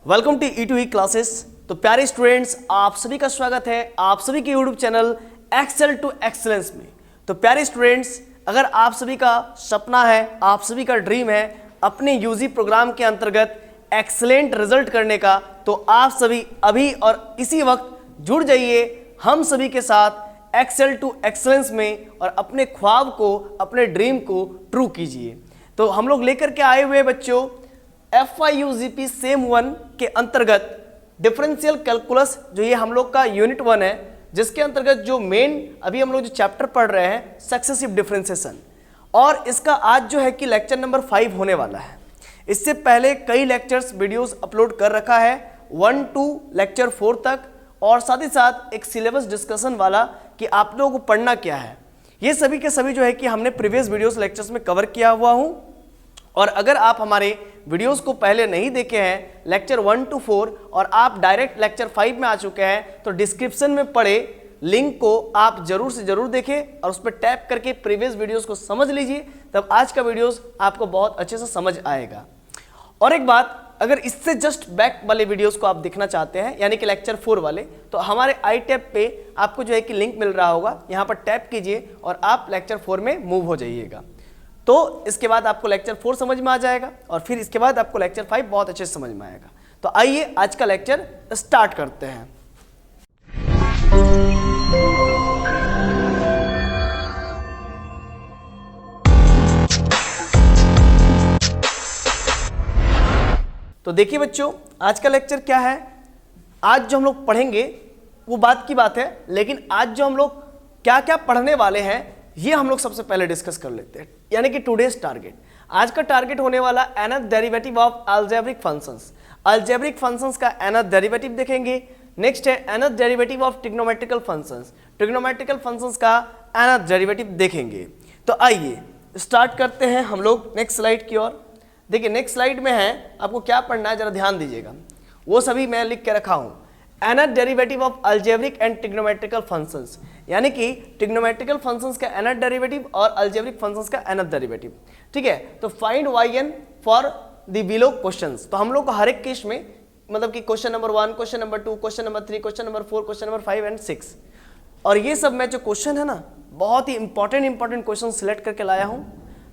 Welcome to E2E classes. तो प्यारे students, आप सभी का स्वागत है आप सभी के YouTube channel Excel to Excellence में। तो प्यारे स्टूडेंट्स, अगर आप सभी का सपना है, आप सभी का ड्रीम है अपने यूजी प्रोग्राम के अंतर्गत एक्सीलेंट रिजल्ट करने का, तो आप सभी अभी और इसी वक्त जुड़ जाइए हम सभी के साथ एक्सेल टू एक्सीलेंस में और अपने ख्वाब को, अपने ड्रीम को ट्रू कीजिए। तो हम लोग लेकर के आए हुए बच्चों FIUGP सेम 1 के अंतर्गत डिफरेंशियल कैलकुलस, जो ये हम लोग का यूनिट 1 है, जिसके अंतर्गत जो मेन अभी हम लोग जो चैप्टर पढ़ रहे हैं सक्सेसिव डिफरेंशिएशन, और इसका आज जो है कि लेक्चर नंबर 5 होने वाला है। इससे पहले कई लेक्चर्स वीडियोस अपलोड कर रखा है 1 to लेक्चर 4 तक, और साथ ही साथ एक सिलेबस डिस्कशन वाला कि आप लोगों को पढ़ना क्या है। ये सभी के सभी जो है कि हमने प्रीवियस वीडियोस लेक्चर्स में कवर किया हुआ हूँ। और अगर आप हमारे वीडियोस को पहले नहीं देखे हैं लेक्चर 1 to 4 और आप डायरेक्ट लेक्चर 5 में आ चुके हैं, तो डिस्क्रिप्शन में पड़े लिंक को आप जरूर से जरूर देखें और उस पर टैप करके प्रीवियस वीडियोस को समझ लीजिए, तब आज का वीडियोस आपको बहुत अच्छे से समझ आएगा। और एक बात, अगर इससे जस्ट बैक वाले वीडियोस को आप देखना चाहते हैं, यानी कि लेक्चर 4 वाले, तो हमारे आई टैब पे आपको जो है कि लिंक मिल रहा होगा, यहाँ पर टैप कीजिए और आप लेक्चर 4 में मूव हो जाइएगा। तो इसके बाद आपको लेक्चर 4 समझ में आ जाएगा और फिर इसके बाद आपको लेक्चर 5 बहुत अच्छे से समझ में आएगा। तो आइए आज का लेक्चर स्टार्ट करते हैं। तो देखिए बच्चों, आज का लेक्चर क्या है। आज जो हम लोग पढ़ेंगे वो बात की बात है, लेकिन आज जो हम लोग क्या क्या पढ़ने वाले हैं ये हम लोग सबसे पहले डिस्कस कर लेते हैं, यानी कि टुडेज टारगेट। आज का टारगेट होने वाला nth derivative of algebraic functions. Algebraic functions का nth डेरिवेटिव देखेंगे। नेक्स्ट है nth derivative of trigonometrical functions. Trigonometrical functions का nth डेरिवेटिव देखेंगे। तो आइए स्टार्ट करते हैं हम लोग नेक्स्ट स्लाइड की ओर। देखिए नेक्स्ट स्लाइड में है, आपको क्या पढ़ना है जरा ध्यान दीजिएगा, वो सभी मैं लिख के रखा हूं। nth derivative of algebraic and trigonometrical functions, यानी कि ट्रिग्नोमेट्रिकल फंक्शंस का nth डेरिवेटिव और अलजेब्रिक फंक्शंस का nth डेरिवेटिव। ठीक है, तो find yn for the below questions. तो हम लोग को हर एक केस में, मतलब कि question number 1, question number 2, question number 3, question number 4, question number 5 and 6, और ये सब मैं जो क्वेश्चन है ना, बहुत ही इंपॉर्टेंट क्वेश्चन सिलेक्ट करके लाया हूँ।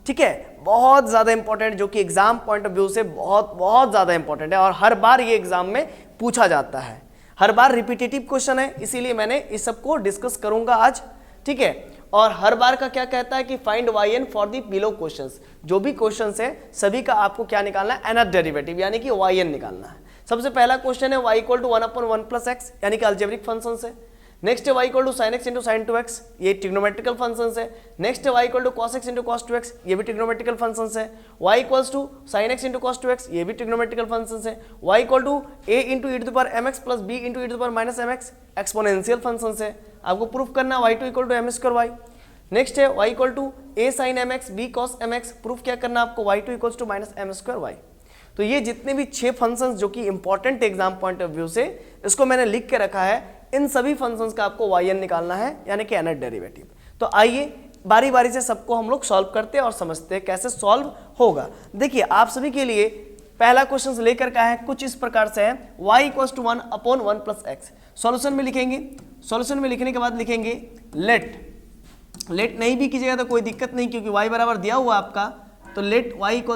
ठीक है, बहुत ज्यादा इंपॉर्टेंट, जो कि एग्जाम पॉइंट ऑफ व्यू से बहुत ज्यादा इंपॉर्टेंट है और हर बार ये एग्जाम में पूछा जाता है, हर बार रिपीटेटिव क्वेश्चन है, इसीलिए मैंने इस सब को डिस्कस करूंगा आज। ठीक है, और हर बार का क्या कहता है कि find yn for the below questions. जो भी क्वेश्चंस है सभी का आपको क्या निकालना है, nth डेरिवेटिव, यानी कि yn निकालना है। सबसे पहला क्वेश्चन है y = 1/1 + x, यानी कि अलजेब्रिक फंक्शन है। नेक्स्ट है y = sin x × sin 2x, ये ट्रिग्नोमेट्रिकल फंक्शन है। नेक्स्ट है y = cos x × cos 2x, ये भी ट्रिग्नोमेट्रिकल फंक्शन है। y = sin x × cos 2x, ये भी ट्रिग्नोमेट्रिकल फंक्शन है। y = a × e⁻mx + b × e⁻mx, exponential function है। आपको प्रूफ करना y2 = m²y। नेक्स्ट है y = a sin mx b cos mx, proof क्या करना आपको y2 = -m²y। तो ये जितने भी 6 फंक्शंस जो कि important exam point of view से, इसको मैंने लिख के रखा है। इन सभी फंक्शंस का आपको yn निकालना है, यानी कि nth डेरिवेटिव। तो आइए बारी बारी से सबको हम लोग सॉल्व करते हैं और समझते हैं कैसे सॉल्व होगा। देखिए आप सभी के लिए पहला क्वेश्चन लेकर का है, कुछ इस प्रकार से है, y = 1/1 + x। सॉल्यूशन में लिखेंगे, सॉल्यूशन में लिखने के बाद लिखेंगे लेट नहीं भी कीजिएगा तो कोई दिक्कत नहीं, क्योंकि y बराबर दिया हुआ आपका, तो लेट y =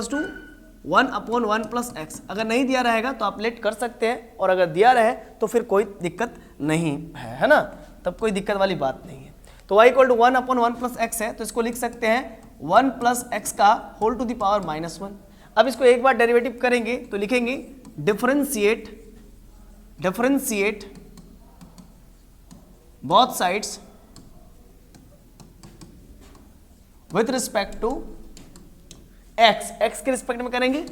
1/1 + x। अगर नहीं दिया रहेगा तो आप लेट कर सकते हैं, और अगर दिया रहे तो फिर कोई दिक्कत नहीं है ना, तब कोई दिक्कत वाली बात नहीं है। तो y = 1/1 + x है, तो इसको लिख सकते हैं 1 + x का होल टू द पावर -1। अब इसको एक बार डेरिवेटिव करेंगे तो लिखेंगे differentiate both sides with respect to x के रिस्पेक्ट में करेंगे,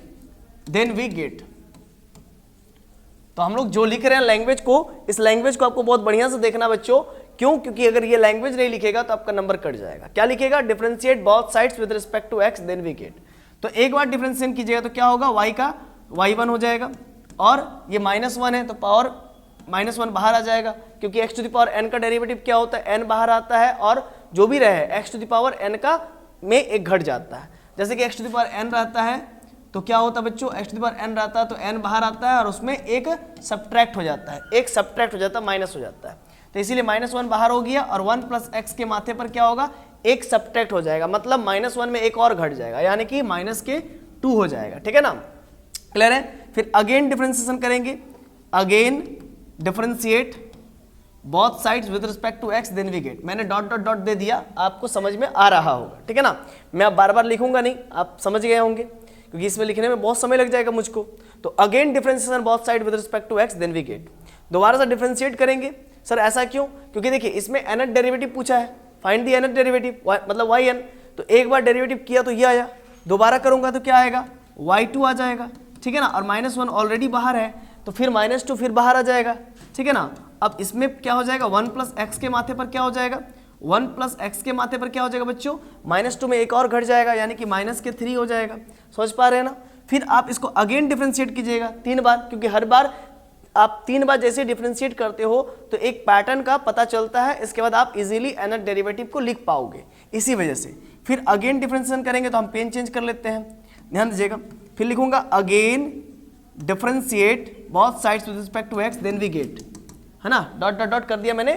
देन वी गेट। तो हम लोग जो लिख रहे हैं लैंग्वेज को, इस लैंग्वेज को आपको बहुत बढ़िया से देखना बच्चों। क्यों? क्योंकि अगर ये लैंग्वेज नहीं लिखेगा तो आपका नंबर कट जाएगा। क्या लिखेगा? Differentiate both sides with respect to x, then we get. तो एक बार डिफरेंशिएट कीजिएगा तो क्या होगा, y का y1 हो जाएगा, और ये -1 है तो पावर -1 बाहर आ जाएगा, क्योंकि x⁴n का डेरिवेटिव क्या होता है, n बाहर आता है, और जो भी रहे x⁴n का में एक घट जाता है। जैसे कि x⁴n रहता है तो क्या होता है बच्चों, x to the power n रहता है तो n बाहर आता है और उसमें एक सब्ट्रैक्ट हो जाता है, एक सब्ट्रैक्ट हो जाता है, माइनस हो जाता है, तो इसीलिए -1 बाहर हो गया और 1 प्लस एक्स के माथे पर क्या होगा, एक सब्ट्रैक्ट हो जाएगा, मतलब -1 में एक और घट जाएगा, यानी कि -2 हो जाएगा। ठीक है ना, क्लियर है। फिर अगेन डिफरेंशिएशन करेंगे, again differentiate both sides with respect to x, then we get, मैंने डॉट डॉट डॉट दे दिया, आपको समझ में आ रहा होगा। ठीक है ना, मैं अब बार बार लिखूंगा नहीं, आप समझ गए होंगे, क्योंकि इसमें लिखने में बहुत समय लग जाएगा मुझको। तो again differentiation both side with respect to x, then we get, दोबारा से डिफरेंशिएट करेंगे। सर ऐसा क्यों, क्योंकि देखिए इसमें nth डेरिवेटिव पूछा है, फाइंड दी nth डेरिवेटिव, मतलब yn, तो एक बार डेरिवेटिव किया तो ये आया, दोबारा करूंगा तो क्या आएगा, y2 आ जाएगा। ठीक है ना, और -1 ऑलरेडी बाहर है तो फिर -2 फिर बाहर आ जाएगा। ठीक है ना, अब इसमें क्या हो जाएगा, 1 प्लस एक्स के माथे पर क्या हो जाएगा, 1 प्लस एक्स के माथे पर क्या हो जाएगा बच्चों, -2 में एक और घट जाएगा, यानी कि -3 हो जाएगा। समझ पा रहे हैं ना। फिर आप इसको अगेन डिफरेंशिएट कीजिएगा 3 बार, क्योंकि हर बार आप 3 बार जैसे डिफरेंशिएट करते हो तो एक पैटर्न का पता चलता है, इसके बाद आप इजीली nth डेरिवेटिव को लिख पाओगे, इसी वजह से। फिर अगेन डिफरेंशिएशन करेंगे तो हम पेन चेंज कर लेते हैं, ध्यान दीजिएगा। फिर लिखूंगा again differentiate both sides with respect to x, then we get, है ना, डॉट डॉट डॉट कर दिया मैंने,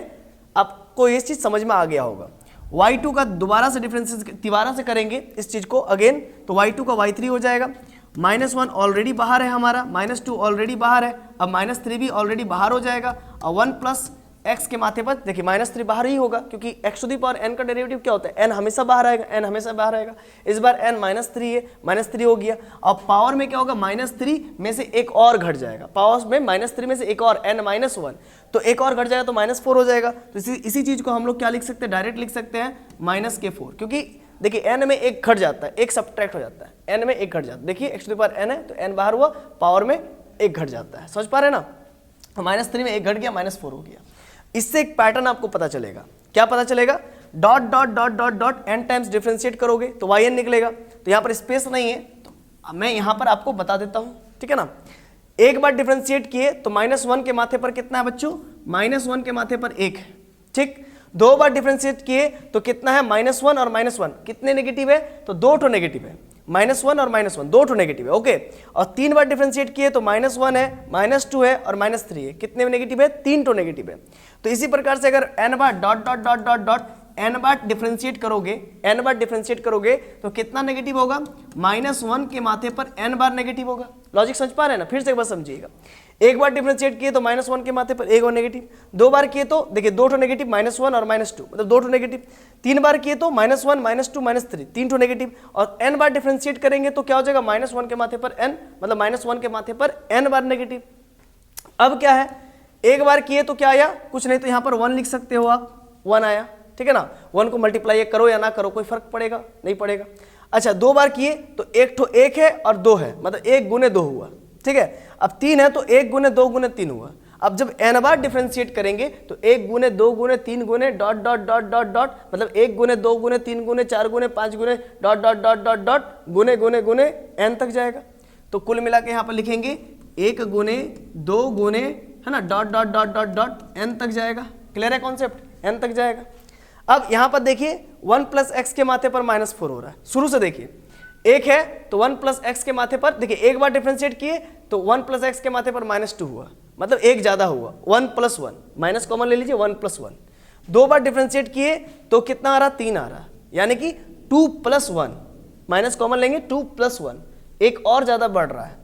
आपको ये चीज समझ में आ गया होगा। y2 का दोबारा से डिफरेंशिएशन तिबारा से करेंगे इस चीज को अगेन, तो y2 का y3 हो जाएगा, -1 ऑलरेडी बाहर है हमारा, -2 ऑलरेडी बाहर है, अब -3 भी ऑलरेडी बाहर हो जाएगा, और 1 प्लस x के माथे पर देखिए -3 बाहर ही होगा, क्योंकि x to the power n का डेरिवेटिव क्या होता है, n हमेशा बाहर आएगा, n हमेशा बाहर आएगा। इस बार n -3 है, -3 हो गया, और पावर में क्या होगा, -3 में से एक और घट जाएगा, पावर में -3 में से एक और n-1, तो एक और घट जाएगा तो -4 हो जाएगा। तो इसी चीज को हम लोग क्या लिख सकते हैं, डायरेक्ट लिख सकते हैं -4, क्योंकि देखिए n में एक घट जाता है, एक सब्ट्रैक्ट हो जाता है, n में एक घट जाता है, देखिए x to the power n है तो n बाहर हुआ, पावर में एक घट जाता है, समझ पा रहे हैं ना। तो -3 में एक घट गया, -4 हो गया। इससे एक पैटर्न आपको पता चलेगा, क्या पता चलेगा, dot dot dot dot dot n times differentiate करोगे तो yn निकलेगा, तो यहाँ पर स्पेस नहीं है तो मैं यहाँ पर आपको बता देता हूँ। ठीक है ना, एक बार डिफरेंशिएट किए तो -1 के माथे पर कितना है बच्चों, -1 के माथे पर 1 है। ठीक, 2 बार डिफरेंशिएट किए तो कितना है, -1 और -1 कितने नेगेटिव है, तो 2 ठो नेगेटिव है, -1 और -1 2 ठो नेगेटिव है, ओके। और 3 बार डिफरेंशिएट किए तो -1 है, -2 है और -3 है, कितने नेगेटिव है, 3 ठो नेगेटिव है। तो इसी प्रकार से अगर n बार dot dot dot dot dot n बार डिफरेंशिएट करोगे, n बार डिफरेंशिएट करोगे तो कितना नेगेटिव होगा, -1 के माथे पर n बार नेगेटिव होगा। लॉजिक समझ पा रहे हैं ना, फिर से एक बार समझिएगा। एक बार डिफरेंशिएट किए तो -1 के माथे पर एक और नेगेटिव, 2 बार किए तो देखिए 2 ठो नेगेटिव, -1 और -2 मतलब 2 ठो नेगेटिव, 3 बार किए तो -1 -2 -3 3 ठो नेगेटिव, और n बार डिफरेंशिएट करेंगे तो क्या हो जाएगा, -1 के माथे पर n मतलब -1 के माथे पर n बार नेगेटिव। अब क्या है, एक बार किए तो क्या आया, कुछ नहीं तो यहाँ पर 1 लिख सकते हो आप, 1 आया। ठीक है ना, 1 को मल्टीप्लाई करो या ना करो कोई फर्क पड़ेगा नहीं पड़ेगा। अच्छा, 2 बार किए तो एक ठो 1 है और 2 है, मतलब 1 गुने 2 हुआ। ठीक है, अब 3 है तो 1 गुने 2 गुने 3 हुआ। अब जब n बार डिफरेंशिएट करेंगे तो 1 गुने 2 गुने 3 गुने dot dot dot dot dot मतलब 1 गुने 2 गुने 3 गुने 4 गुने 5 गुने dot dot dot dot dot गुने गुने गुने n तक जाएगा। तो कुल मिला के यहाँ पर लिखेंगे 1 गुने 2 गुने, है ना, dot dot dot dot dot n तक जाएगा। क्लियर है कॉन्सेप्ट, n तक जाएगा। अब यहाँ पर देखिए 1 प्लस एक्स के माथे पर -4 हो रहा है, शुरू से देखिए 1 है तो 1 प्लस एक्स के माथे पर देखिए एक बार डिफरेंशिएट किए तो 1 प्लस एक्स के माथे पर -2 हुआ, मतलब एक ज्यादा हुआ, 1 प्लस 1 माइनस कॉमन ले लीजिए, 1 प्लस 1। 2 बार डिफरेंशिएट किए तो कितना आ रहा, 3 आ रहा, यानी कि 2 प्लस 1 माइनस कॉमन लेंगे, 2 प्लस 1 एक और ज्यादा बढ़ रहा है।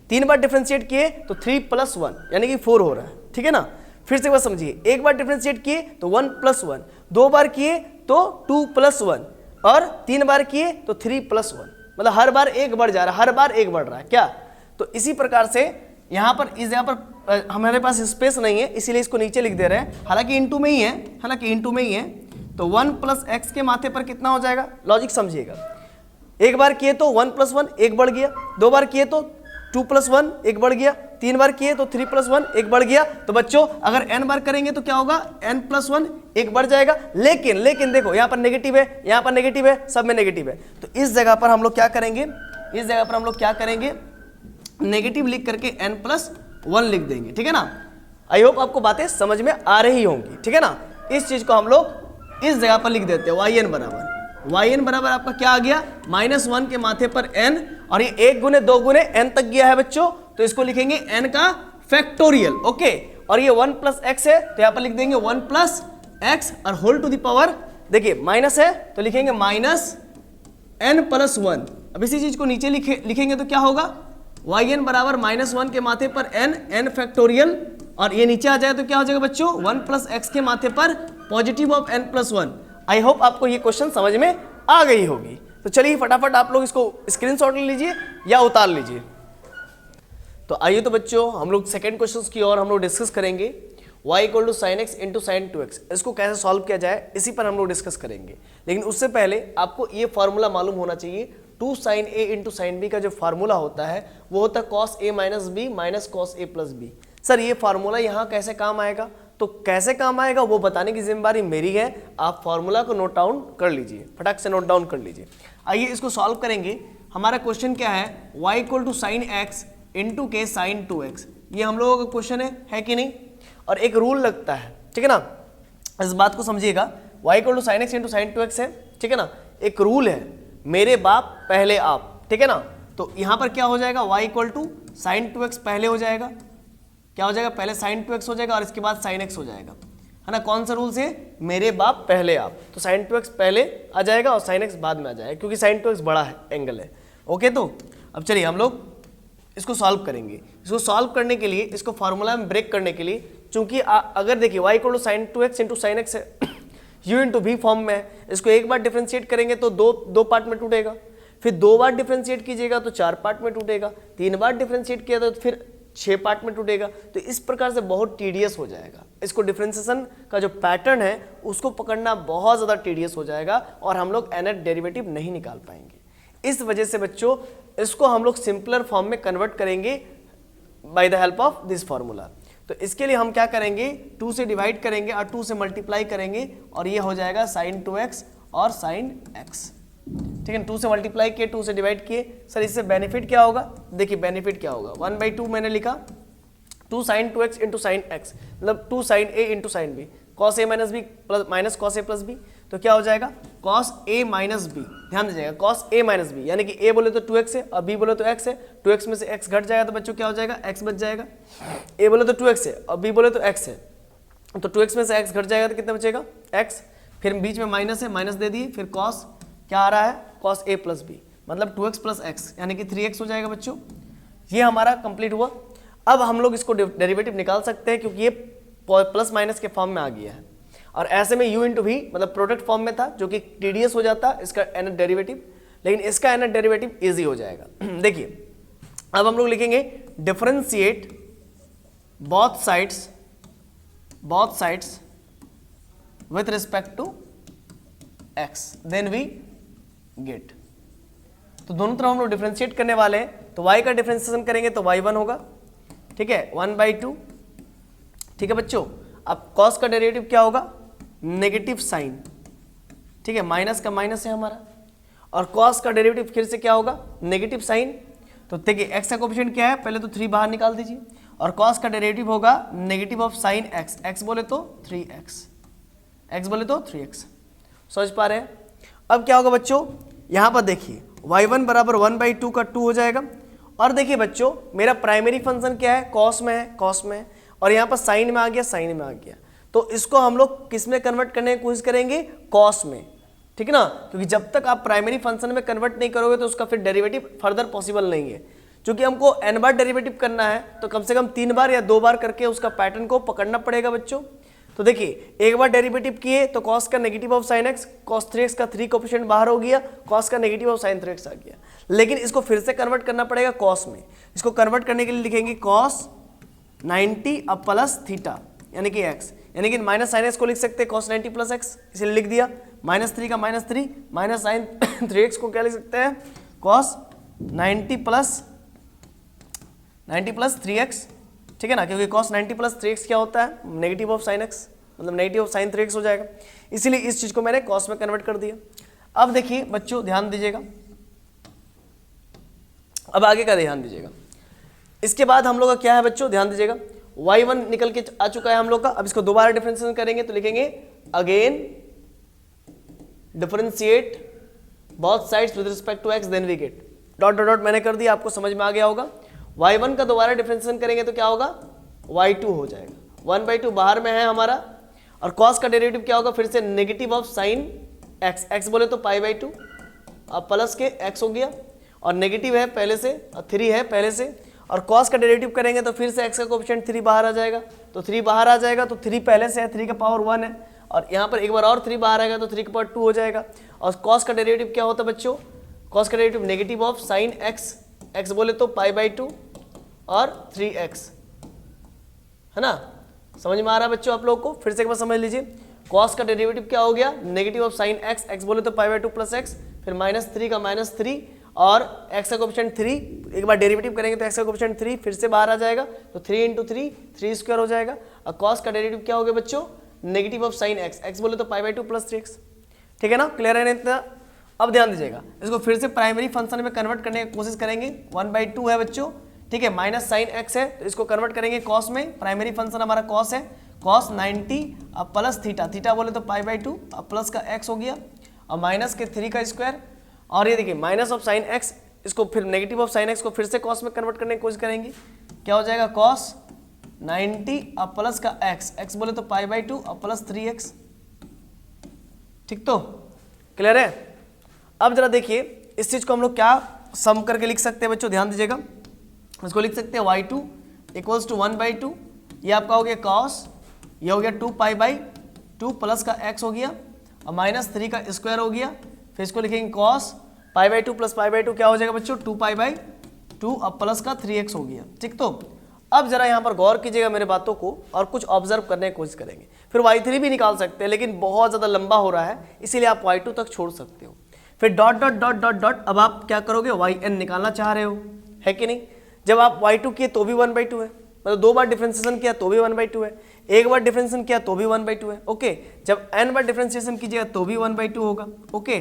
3 बार डिफरेंशिएट किए तो 3 प्लस 1 यानी कि 4 हो रहा है। ठीक है ना, फिर से एक बार समझिए, एक बार डिफरेंशिएट किए तो 1 प्लस 1, 2 बार किए तो 2 प्लस 1 और 3 बार किए तो 3 प्लस 1, मतलब हर बार एक बढ़ जा रहा है, हर बार एक बढ़ रहा है क्या। तो इसी प्रकार से यहाँ पर इस यहाँ पर हमारे पास स्पेस नहीं है इसीलिए इसको नीचे लिख दे रहे हैं, हालांकि इनटू में ही है, हालांकि इनटू में ही है। तो 1 प्लस एक्स के माथे पर कितना हो जाएगा, लॉजिक समझिएगा। एक बार किए तो 1 प्लस 1 एक बढ़ गया, 2 बार किए तो 2 प्लस 1 एक बढ़ गया, 3 बार किए तो 3 प्लस 1 एक बढ़ गया। तो बच्चों अगर n बार करेंगे तो क्या होगा, n प्लस 1 एक बढ़ जाएगा। लेकिन देखो यहाँ पर नेगेटिव है, यहाँ पर नेगेटिव है, सब में नेगेटिव है। तो इस जगह पर हम लोग क्या करेंगे, इस जगह पर हम लोग क्या करेंगे, नेगेटिव लिख करके n प्लस 1 लिख देंगे। ठीक है ना, आई होप आपको बातें समझ में आ रही होंगी। ठीक है ना, इस चीज को हम लोग इस जगह पर लिख देते हैं, yn बराबर yn बराबर आपका क्या आ गया, -1 के माथे पर n, और ये 1 गुने 2 गुने n तक गया है बच्चों, तो इसको लिखेंगे n का फैक्टोरियल। ओके, और ये 1 प्लस एक्स है तो यहाँ पर लिख देंगे 1 प्लस एक्स, और होल टू द पावर, देखिए माइनस है तो लिखेंगे -n+1। अब इसी चीज को नीचे लिखेंगे तो क्या होगा, yn बराबर -1 के माथे पर n फैक्टोरियल, और ये नीचे आ जाए तो क्या हो जाएगा बच्चों, 1 प्लस एक्स के माथे पर positive of n+1। I hope आपको ये क्वेश्चन समझ में आ गई होगी। तो चलिए फटाफट आप लोग इसको स्क्रीनशॉट ले लीजिए या उतार लीजिए। तो आइए तो बच्चों हम लोग सेकेंड क्वेश्चन की ओर हम लोग डिस्कस करेंगे। y = sin x × sin 2x, इसको कैसे सॉल्व किया जाए इसी पर हम लोग डिस्कस करेंगे। लेकिन उससे पहले आपको ये फॉर्मूला मालूम होना चाहिए, 2 sin a × sin b का जो फार्मूला होता है वो होता है cos a - b - cos a + b। Sir ये फार्मूला यहाँ कैसे काम आएगा, तो कैसे काम आएगा वो बताने की जिम्मेदारी मेरी है। आप फार्मूला को नोट डाउन कर लीजिए, फटाक से नोट डाउन कर लीजिए। आइए इसको सॉल्व करेंगे। हमारा क्वेश्चन क्या है, y = sin x × k sin 2x, ये हम लोगों का क्वेश्चन है कि नहीं। और एक रूल लगता है, ठीक है ना, इस बात को समझिएगा, y = sin x × sin 2x है, ठीक है ना, एक रूल है, मेरे बाप पहले आप, ठीक है ना। तो यहाँ पर क्या हो जाएगा, y = sin 2x पहले हो जाएगा, क्या हो जाएगा, पहले sin 2x हो जाएगा और इसके बाद sin x हो जाएगा, है ना। कौन सा रूल से, मेरे बाप पहले आप, तो sin 2x पहले आ जाएगा और sin x बाद में आ जाएगा, क्योंकि sin 2x बड़ा है, एंगल है। ओके, तो अब चलिए हम लोग इसको सॉल्व करेंगे। इसको सॉल्व करने के लिए, इसको फार्मूला में ब्रेक करने के लिए, चूंकि अगर देखिए y = sin 2x × sin x है, u × v फॉर्म में है, इसको एक बार डिफरेंशिएट करेंगे तो दो पार्ट में टूटेगा, फिर 2 बार डिफरेंशिएट कीजिएगा तो 4 पार्ट में टूटेगा, 3 बार डिफरेंशिएट किया तो फिर 6 पार्ट में टूटेगा। तो इस प्रकार से बहुत टीडियस हो जाएगा। इसको डिफरेंशिएशन का जो पैटर्न है उसको पकड़ना बहुत ज़्यादा टीडियस हो जाएगा और हम लोग nth डेरिवेटिव नहीं निकाल पाएंगे। इस वजह से बच्चों इसको हम लोग सिंपलर फॉर्म में कन्वर्ट करेंगे by the help of this formula. तो इसके लिए हम क्या करेंगे, 2 से डिवाइड करेंगे और 2 से मल्टीप्लाई करेंगे और ये हो जाएगा sin 2x और sin x, ठीक है। 2 से मल्टीप्लाई किए, 2 से डिवाइड किए। सर इससे बेनिफिट क्या होगा, देखिए बेनिफिट क्या होगा, 1/2 मैंने लिखा, 2 sin 2x × sin x, मतलब 2 sin a × sin b, cos a - b - cos a + b, तो क्या हो जाएगा, cos a - b। ध्यान दीजिएगा, cos a - b, यानी कि a बोले तो 2x है और b बोले तो x है, 2x में से x घट जाएगा तो बच्चों क्या हो जाएगा, x बच जाएगा। a बोले तो 2x है और b बोले तो x है, तो 2x में से x घट जाएगा तो कितना बचेगा, x, फिर बीच में माइनस है, माइनस दे दिए, फिर cos क्या आ रहा है, cos a + b, मतलब 2x + x यानी कि 3x हो जाएगा बच्चों। ये हमारा कंप्लीट हुआ। अब हम लोग इसको डेरिवेटिव निकाल सकते हैं क्योंकि ये प्लस माइनस के फॉर्म में आ गया है, और ऐसे में u × v मतलब प्रोडक्ट फॉर्म में था जो कि टीडीएस हो जाता इसका nth डेरिवेटिव, लेकिन इसका nth डेरिवेटिव इजी हो जाएगा। देखिए अब हम लोग लिखेंगे differentiate both sides with respect to x, then we get. तो दोनों तरफ हम लोग डिफरेंशिएट करने वाले हैं, तो y का डिफरेंशिएशन करेंगे तो y1 होगा, ठीक है, 1/2, ठीक है बच्चों। अब cos का डेरिवेटिव क्या होगा, नेगेटिव साइन, ठीक है, माइनस का माइनस है हमारा, और cos का डेरिवेटिव फिर से क्या होगा, नेगेटिव साइन। तो देखिए x का कोएफिशिएंट क्या है, पहले तो 3 बाहर निकाल दीजिए, और cos का डेरिवेटिव होगा negative of sine x, x बोले तो 3x, x बोले तो 3x, समझ पा रहे हैं। अब क्या होगा बच्चों, यहाँ पर देखिए y1 बराबर 1/2 का 2 हो जाएगा, और देखिए बच्चों मेरा प्राइमरी फंक्शन क्या है, cos में है, cos में है, और यहाँ पर साइन में आ गया, साइन में आ गया, तो इसको हम लोग किस में कन्वर्ट करने की कोशिश करेंगे, cos में, ठीक है ना, क्योंकि जब तक आप प्राइमरी फंक्शन में कन्वर्ट नहीं करोगे तो उसका फिर डेरिवेटिव फर्दर पॉसिबल नहीं है। क्योंकि हमको n बार डेरिवेटिव करना है तो कम से कम 3 बार या 2 बार करके उसका पैटर्न को पकड़ना पड़ेगा बच्चों। तो देखिए एक बार डेरिवेटिव किए तो cos का negative of sine x, cos 3x का 3 कोएफिशिएंट बाहर हो गया, cos का नेगेटिव ऑफ साइन 3x आ गया, लेकिन इसको फिर से कन्वर्ट करना पड़ेगा cos में। इसको कन्वर्ट करने के लिए लिखेंगे cos 90 अब प्लस थीटा यानी कि x, यानी कि माइनस साइन x को लिख सकते हैं cos 90 + x, इसलिए लिख दिया, -3 का -3 माइनस साइन 3x को क्या लिख सकते हैं, cos 90 + 3x, ठीक है ना, क्योंकि cos 90 + 3x क्या होता है, नेगेटिव ऑफ साइन x, मतलब नेगेटिव ऑफ साइन 3x हो जाएगा, इसीलिए इस चीज को मैंने cos में कन्वर्ट कर दिया। अब देखिए बच्चों ध्यान दीजिएगा, अब आगे का ध्यान दीजिएगा। इसके बाद हम लोग का क्या है बच्चों, ध्यान दीजिएगा, y1 निकल के आ चुका है हम लोग का। अब इसको दोबारा डिफरेंशिएशन करेंगे तो लिखेंगे again differentiate both sides with respect to x, then we get dot dot dot मैंने कर दिया, आपको समझ में आ गया होगा। y1 का दोबारा डिफरेंशिएशन करेंगे तो क्या होगा, y2 हो जाएगा। 1/2 बाहर में है हमारा, और cos का डेरिवेटिव क्या होगा, फिर से negative of sine x, x बोले तो π/2, अब प्लस के x हो गया, और नेगेटिव है पहले से, और 3 है पहले से, और cos का डेरिवेटिव करेंगे तो फिर से x का कोएफिशिएंट 3 बाहर आ जाएगा, तो 3 बाहर आ जाएगा, तो 3 पहले से है, 3 का पावर 1 है, और यहाँ पर एक बार और 3 बाहर आएगा तो 3 का पावर 2 हो जाएगा। और cos का डेरिवेटिव क्या होता है बच्चों, cos का derivative negative of sine x, x बोले तो π/2 और 3x, है ना, समझ में आ रहा है बच्चों आप लोग को? फिर से एक बार समझ लीजिए, cos का डेरिवेटिव क्या हो गया, negative of sine x, x बोले तो π/2 प्लस x, फिर -3 का -3 और x का कोएफिशिएंट 3, एक बार डेरिवेटिव करेंगे तो x का कोएफिशिएंट 3 फिर से बाहर आ जाएगा, तो 3 × 3 3 स्क्वायर हो जाएगा। और cos का डेरिवेटिव क्या हो गया बच्चों, negative of sine x, x बोले तो π/2 प्लस 3x, ठीक है ना, क्लियर है इतना? अब ध्यान दीजिएगा, इसको फिर से प्राइमरी फंक्शन में कन्वर्ट करने की कोशिश करेंगे। 1/2 है बच्चों, ठीक है, माइनस साइन x है तो इसको कन्वर्ट करेंगे cos में, प्राइमरी फंक्शन हमारा cos है, cos 90 अब प्लस थीटा, थीटा बोले तो π/2 अब प्लस का x हो गया, और माइनस के 3 का स्क्वायर, और ये देखिए माइनस ऑफ साइन x, इसको फिर नेगेटिव ऑफ साइन x को फिर से cos में कन्वर्ट करने की कोशिश करेंगे, क्या हो जाएगा, cos 90 अब प्लस का x, x बोले तो π/2 अब प्लस 3x, ठीक, तो क्लियर है? अब जरा देखिए इस चीज को हम लोग क्या सम करके लिख सकते हैं बच्चों, ध्यान दीजिएगा, इसको लिख सकते हैं y2 = 1/2, ये आपका हो गया cos, ये हो गया 2π/2 प्लस का x हो गया, और -3 का स्क्वायर हो गया, फिर इसको लिखेंगे cos π/2 प्लस π/2 क्या हो जाएगा बच्चों, 2π/2 अब प्लस का 3x हो गया, ठीक। तो अब जरा यहाँ पर गौर कीजिएगा मेरे बातों को और कुछ ऑब्जर्व करने की कोशिश करेंगे, फिर y3 भी निकाल सकते हैं, लेकिन बहुत ज़्यादा लंबा हो रहा है इसीलिए आप y2 तक छोड़ सकते हो। फिर dot dot dot dot dot, अब आप क्या करोगे, yn निकालना चाह रहे हो, है कि नहीं? जब आप y2 किए तो भी 1/2 है, मतलब 2 बार डिफरेंशिएशन किया तो भी 1/2 है, एक बार डिफरेंशिएशन किया तो भी 1/2 है, ओके। जब n बार डिफरेंशिएशन कीजिएगा तो भी 1/2 होगा, ओके।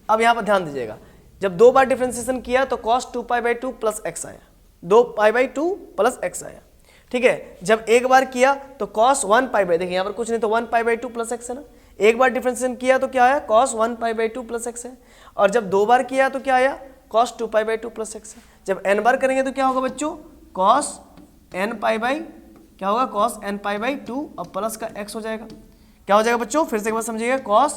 अब यहाँ पर ध्यान दीजिएगा, जब 2 बार डिफरेंशिएशन किया तो cos 2π/2 प्लस x आया, 2π/2 प्लस x आया, ठीक है। जब एक बार किया तो cos 1π/, देखिए यहाँ पर कुछ नहीं तो 1π/2 प्लस x है ना, एक बार डिफरेंशिएशन किया तो क्या आया, cos 1π/2 प्लस x है, और जब 2 बार किया तो क्या आया, cos 2π/2 प्लस x है। जब n बार करेंगे तो क्या होगा बच्चों, cos nπ/, क्या होगा, cos nπ/2 अब प्लस का x हो जाएगा, क्या हो जाएगा बच्चों, फिर से एक बार समझिएगा, cos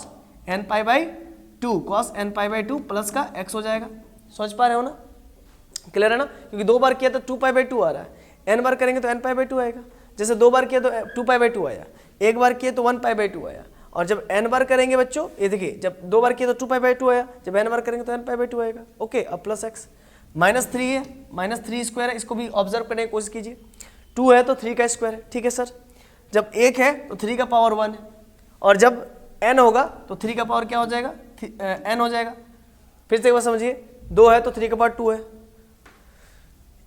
nπ/2, cos nπ/2 plus का x हो जाएगा, समझ पा रहे हो ना, क्लियर है ना? क्योंकि 2 बार किया तो 2π/2 आ रहा है, n बार करेंगे तो nπ/2 आएगा, जैसे 2 बार किया तो 2π/2 आया, एक बार किए तो 1π/2 आया, और जब n बार करेंगे बच्चों, ये देखिए जब 2 बार किए तो 2π/2 आया, जब n बार करेंगे तो nπ/2 आएगा, ओके। अब प्लस x, -3 है, -3 स्क्वायर है, इसको भी ऑब्जर्व करने की कोशिश कीजिए, 2 है तो 3 का स्क्वायर है, ठीक है सर। जब 1 है तो 3 का पावर 1 है, और जब n होगा तो 3 का पावर क्या हो जाएगा, n हो जाएगा। फिर से एक बार समझिए, 2 है तो 3 का पावर 2 है,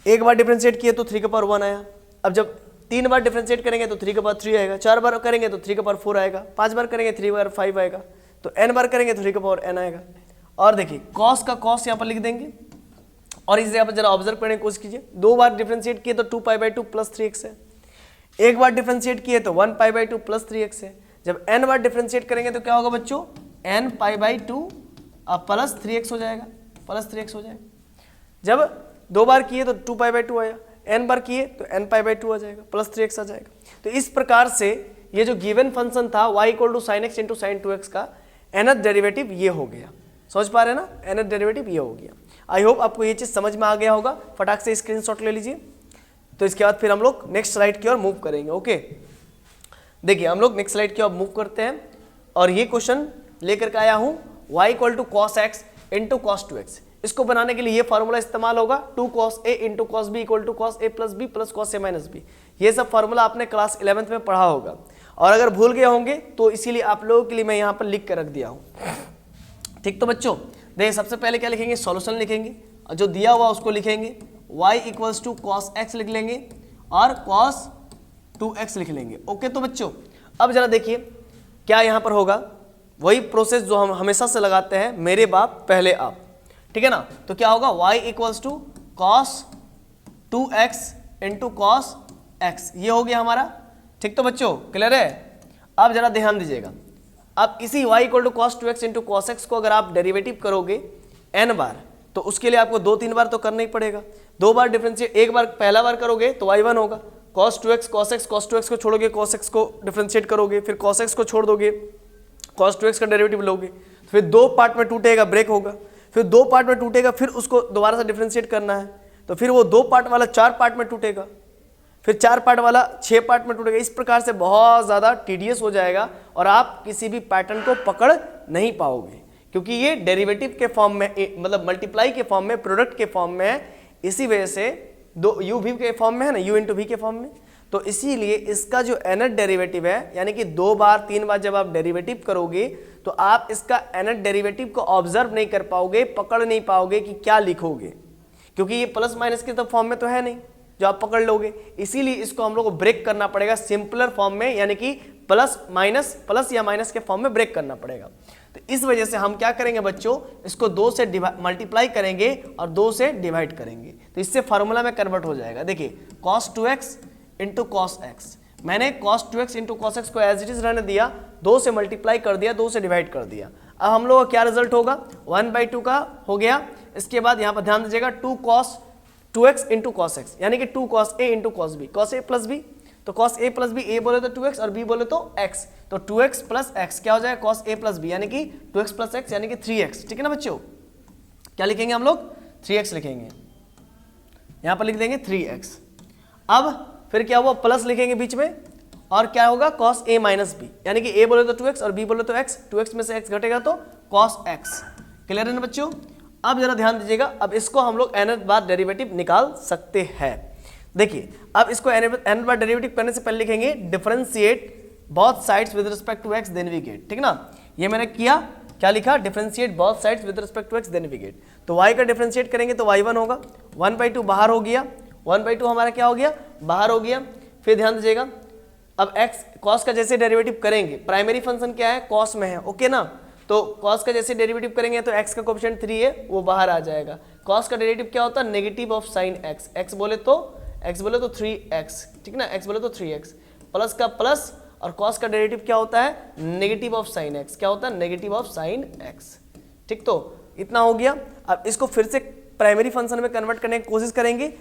एक बार डिफरेंशिएट किए तो 3 का पावर 1 आया, अब जब 3 बार डिफरेंशिएट करेंगे तो 3 का पावर 3 आएगा, 4 बार करेंगे तो 3 का पावर 4 आएगा, 5 बार करेंगे 3 बार 5 आएगा, तो n बार करेंगे तो 3 का पावर n आएगा। और देखिए cos का cos यहाँ पर लिख देंगे, और इसे यहाँ पर जरा ऑब्जर्व करने की कोशिश कीजिए, 2 बार डिफरेंशिएट किए तो 2π/2 प्लस 3x है, एक बार डिफरेंशिएट किए तो 1π/2 प्लस 3x है, जब n बार डिफरेंशिएट करेंगे तो क्या होगा बच्चों, nπ/2 अब प्लस 3x हो जाएगा, प्लस 3x हो जाएगा। जब 2 बार किए तो 2π/2 आया, n बार किए तो nπ/2 आ जाएगा, प्लस 3x आ जाएगा। तो इस प्रकार से ये जो गिवन फंक्शन था y = sin x × sin 2x का nth डेरिवेटिव ये हो गया, समझ पा रहे हैं ना, nth डेरिवेटिव ये हो गया। आई होप आपको ये चीज़ समझ में आ गया होगा, फटाक से स्क्रीनशॉट ले लीजिए। तो इसके बाद फिर हम लोग नेक्स्ट स्लाइड की ओर मूव करेंगे, ओके। देखिए हम लोग नेक्स्ट स्लाइड की ओर मूव करते हैं, और ये क्वेश्चन लेकर के आया हूँ y = cos x × cos 2x। इसको बनाने के लिए ये फार्मूला इस्तेमाल होगा, 2 cos a × cos b = cos a + b + cos a - b। ये सब फार्मूला आपने क्लास 11th में पढ़ा होगा, और अगर भूल गए होंगे तो इसीलिए आप लोगों के लिए मैं यहाँ पर लिख कर रख दिया हूँ, ठीक। तो बच्चों देखिए सबसे पहले क्या लिखेंगे, सॉल्यूशन लिखेंगे, और जो दिया हुआ उसको लिखेंगे, y = cos x लिख लेंगे और cos 2x लिख लेंगे, ओके। तो बच्चों अब जरा देखिए क्या यहाँ पर होगा, वही प्रोसेस जो हम हमेशा से लगाते हैं, मेरे बाप पहले आप, ठीक है ना। तो क्या होगा, y = cos 2x × cos x, ये हो गया हमारा, ठीक। तो बच्चों क्लियर है? अब जरा ध्यान दीजिएगा, अब इसी y = cos 2x × cos x को अगर आप डेरिवेटिव करोगे n बार, तो उसके लिए आपको 2-3 बार तो करना ही पड़ेगा। 2 बार डिफरेंशिएट, एक बार पहला बार करोगे तो y1 होगा, cos 2x cos x, cos 2x को छोड़ोगे cos x को डिफरेंशिएट करोगे, फिर cos x को छोड़ दोगे, cos 2x का डेरिवेटिव लोगे, तो फिर 2 पार्ट में टूटेगा, ब्रेक होगा, फिर 2 पार्ट में टूटेगा, फिर उसको दोबारा से डिफरेंशिएट करना है, तो फिर वो 2 पार्ट वाला 4 पार्ट में टूटेगा, फिर 4 पार्ट वाला 6 पार्ट में टूटेगा। इस प्रकार से बहुत ज़्यादा टीडियस हो जाएगा और आप किसी भी पैटर्न को पकड़ नहीं पाओगे, क्योंकि ये डेरिवेटिव के फॉर्म में, मतलब मल्टीप्लाई के फॉर्म में, प्रोडक्ट के फॉर्म में है, इसी वजह से दो u v के फॉर्म में है ना, u इंटू वी के फॉर्म में, तो इसीलिए इसका जो nth डेरिवेटिव है, यानी कि 2 बार 3 बार जब आप डेरिवेटिव करोगे तो आप इसका nth डेरिवेटिव को ऑब्जर्व नहीं कर पाओगे, पकड़ नहीं पाओगे कि क्या लिखोगे, क्योंकि ये प्लस माइनस के तो फॉर्म में तो है नहीं जो आप पकड़ लोगे। इसीलिए इसको हम लोग को ब्रेक करना पड़ेगा सिंपलर फॉर्म में, यानी कि प्लस या माइनस के फॉर्म में ब्रेक करना पड़ेगा। तो इस वजह से हम क्या करेंगे बच्चों, इसको 2 से मल्टीप्लाई करेंगे और 2 से डिवाइड करेंगे, तो इससे फार्मूला में कन्वर्ट हो जाएगा। देखिए cos 2x into cos x, मैंने cos 2x into cos x को एज इट इज रहने दिया, 2 से मल्टीप्लाई कर दिया, 2 से डिवाइड कर दिया। अब हम लोग का क्या रिजल्ट होगा, 1/2 का हो गया। इसके बाद यहाँ पर ध्यान दीजिएगा 2 cos 2x into cos x, यानी कि 2 cos a into cos b, cos a plus b, तो cos a plus b, a बोले तो 2x और b बोले तो x, तो 2x प्लस x क्या हो जाएगा, cos a प्लस b, यानी कि 2x प्लस x यानी कि 3x। ठीक है ना बच्चों, क्या लिखेंगे हम लोग, 3x लिखेंगे, यहाँ पर लिख देंगे 3x। अब फिर क्या हुआ, प्लस लिखेंगे बीच में और क्या होगा, cos a माइनस b, यानी कि a बोले तो 2x और b बोले तो x, 2x में से x घटेगा तो cos x। क्लियर है ना बच्चों। अब जरा ध्यान दीजिएगा, अब इसको हम लोग nth बार डेरिवेटिव निकाल सकते हैं। देखिए अब इसको nth बार डेरिवेटिव करने से पहले लिखेंगे differentiate both sides with respect to x then we get. ठीक ना, ये मैंने किया, क्या लिखा, differentiate both sides with respect to x then we get. तो y का डिफरेंशिएट करेंगे तो y1 होगा, 1/2 बाहर हो गया, 1/2 हमारा क्या हो गया, बाहर हो गया। फिर ध्यान दीजिएगा, अब x cos का जैसे डेरिवेटिव करेंगे, प्राइमरी फंक्शन क्या है, cos में है, ओके ना, तो cos का जैसे डेरिवेटिव करेंगे तो x का कोएफिशिएंट 3 है, वो बाहर आ जाएगा। cos का डेरिवेटिव क्या होता है, negative of sine x, x बोले तो 3x, ठीक ना, x बोले तो 3x, प्लस का प्लस, और cos का डेरिवेटिव क्या होता है, नेगेटिव ऑफ साइन x, क्या होता है, नेगेटिव ऑफ साइन x। ठीक, तो इतना हो गया। अब इसको फिर से प्राइमरी फंक्शन में कन्वर्ट करने की कोशिश करेंगे,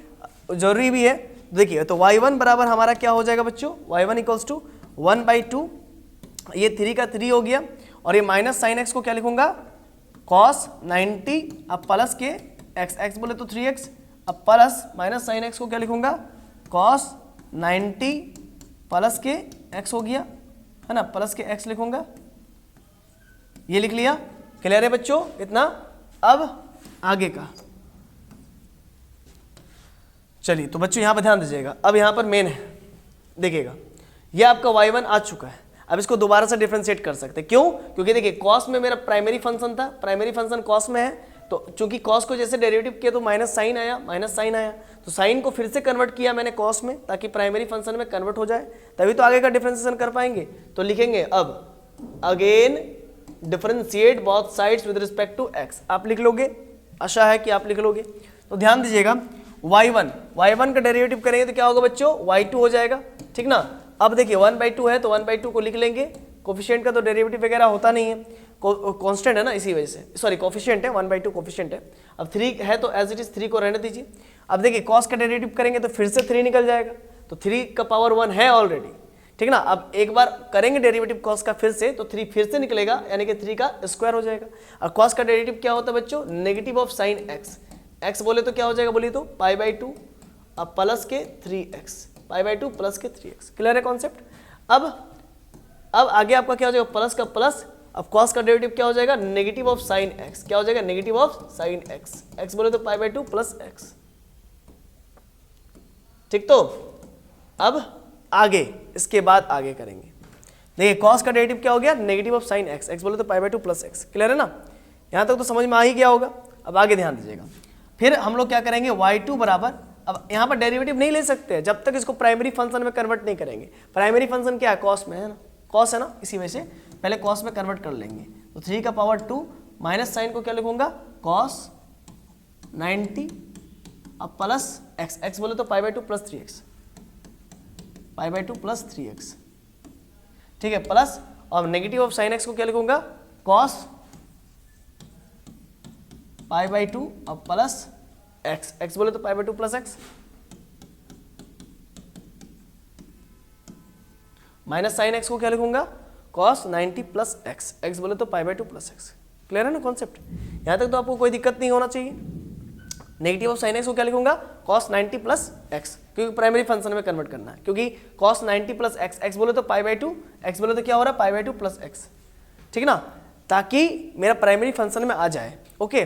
जरूरी भी है। देखिए तो y1 बराबर हमारा क्या हो जाएगा बच्चों, y1 इक्वल्स टू 1/2, ये 3 का 3 हो गया, और ये माइनस साइन x को क्या लिखूंगा, cos 90, अब प्लस के x बोले तो 3x, अब प्लस माइनस साइन x को क्या लिखूंगा, cos 90 प्लस के x हो गया, है ना, प्लस के x लिखूंगा, ये लिख लिया। क्लियर है बच्चों इतना। अब आगे का चलिए, तो बच्चों यहाँ पर ध्यान दीजिएगा, अब यहाँ पर मेन है, देखिएगा ये आपका y1 आ चुका है। अब इसको दोबारा से डिफरेंशिएट कर सकते हैं, क्यों, क्योंकि देखिए cos में मेरा प्राइमरी फंक्शन था, प्राइमरी फंक्शन cos में है, तो चूंकि cos को जैसे डेरिवेटिव किया तो माइनस साइन आया, तो साइन को फिर से कन्वर्ट किया मैंने cos में, ताकि प्राइमरी फंक्शन में कन्वर्ट हो जाए, तभी तो आगे का डिफरेंशिएशन कर पाएंगे। तो लिखेंगे अब again differentiate both sides with respect to x, आप लिख लोगे, आशा है कि आप लिख लोगे। तो ध्यान दीजिएगा, y1 का डेरिवेटिव करेंगे तो क्या होगा बच्चों, y2 हो जाएगा। ठीक ना, अब देखिए 1/2 है तो 1/2 को लिख लेंगे, कोफिशिएंट का तो डेरिवेटिव वगैरह होता नहीं है, कांस्टेंट है ना, इसी वजह से, सॉरी कोफिशिएंट है, 1/2 कोफिशिएंट है। अब 3 है तो एज इट इज 3 को रहने दीजिए। अब देखिए cos का डेरिवेटिव करेंगे तो फिर से 3 निकल जाएगा, तो 3 का पावर 1 है ऑलरेडी। ठीक ना, अब एक बार करेंगे डेरिवेटिव cos का फिर से, तो 3 फिर से निकलेगा, यानी कि 3 का स्क्वायर हो जाएगा। और cos का डेरिवेटिव क्या होता है बच्चों, नेगेटिव ऑफ साइन x बोले तो क्या हो जाएगा, बोलिए तो π/2, अब प्लस के 3x, π/2 प्लस के 3x। क्लियर है कॉन्सेप्ट। अब आगे आपका क्या हो जाएगा, प्लस का प्लस, अब cos का डेरिवेटिव क्या हो जाएगा, नेगेटिव ऑफ साइन x, क्या हो जाएगा, नेगेटिव ऑफ साइन x बोले तो π/2 प्लस x। ठीक, तो अब आगे इसके बाद आगे करेंगे, देखिए cos का डेरिवेटिव क्या हो गया, नेगेटिव ऑफ साइन x बोले तो π/2 प्लस x। क्लियर है ना, यहां तक तो समझ में आ ही गया होगा। अब आगे ध्यान दीजिएगा, फिर हम लोग क्या करेंगे, y2 बराबर, अब यहाँ पर डेरिवेटिव नहीं ले सकते जब तक इसको प्राइमरी फंक्शन में कन्वर्ट नहीं करेंगे। प्राइमरी फंक्शन क्या है, cos में है ना, cos है ना, इसी वजह से पहले cos में कन्वर्ट कर लेंगे। तो 3 का पावर 2 माइनस साइन को क्या लिखूंगा, cos 90, अब प्लस x बोले तो π/2 प्लस 3x, π/2 प्लस 3x। ठीक है, प्लस, और नेगेटिव ऑफ साइन x को क्या लिखूंगा, cos पाई बाई टू और प्लस एक्स, एक्स बोले तो पाई by two plus x, minus sine x को क्या लिखूंगा cos 90 प्लस एक्स, एक्स बोले तो पाई by two plus x. Clear है ना कॉन्सेप्ट, यहाँ तक तो आपको कोई दिक्कत नहीं होना चाहिए। नेगेटिव ऑफ साइन एक्स को क्या लिखूंगा cos 90 प्लस एक्स, क्योंकि प्राइमरी फंक्शन में कन्वर्ट करना है, क्योंकि cos 90 प्लस एक्स, एक्स बोले तो पाई बाई टू, एक्स बोले तो क्या हो रहा है पाई बाई टू प्लस एक्स, ठीक है ना, ताकि मेरा प्राइमरी फंक्शन में आ जाए। ओके,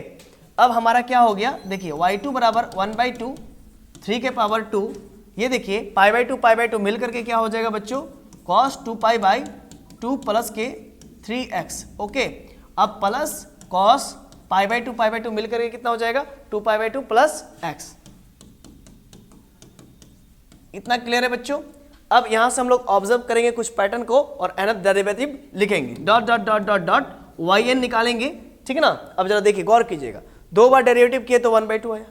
अब हमारा क्या हो गया, देखिए y2 बराबर 1/2 3 के पावर 2, ये देखिए पाई बाई टू मिल करके क्या हो जाएगा बच्चों cos 2 पाई बाई 2 प्लस के 3x। ओके, अब plus cos pi by two मिल करके कितना हो जाएगा 2 pi by two plus x. इतना क्लियर है बच्चों। अब यहां से हम लोग ऑब्जर्व करेंगे कुछ पैटर्न को और nth डेरिवेटिव लिखेंगे, dot dot dot dot dot yn निकालेंगे, ठीक है ना। अब जरा देखिए गौर कीजिएगा, 2 बार डेरिवेटिव किए तो 1/2 आया,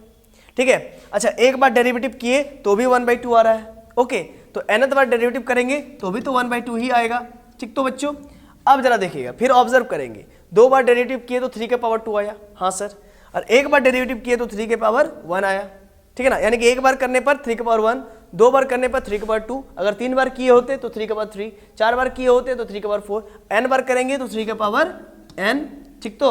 ठीक है। अच्छा, एक बार डेरिवेटिव किए तो भी 1/2 आ रहा है। ओके, तो nth बार डेरिवेटिव करेंगे तो भी तो 1/2 ही आएगा, ठीक। तो बच्चों अब जरा देखिएगा, फिर ऑब्जर्व करेंगे, 2 बार डेरिवेटिव किए तो 3 के पावर 2 आया, हाँ सर, और एक बार डेरिवेटिव किए तो 3 के पावर 1 आया, ठीक है ना। यानी कि एक बार करने पर 3 के पावर 1, 2 बार करने पर 3 के पावर 2, अगर 3 बार किए होते तो 3 के पावर 3, 4 बार किए होते तो 3 के पावर 4, n बार करेंगे तो 3 के पावर n, ठीक। तो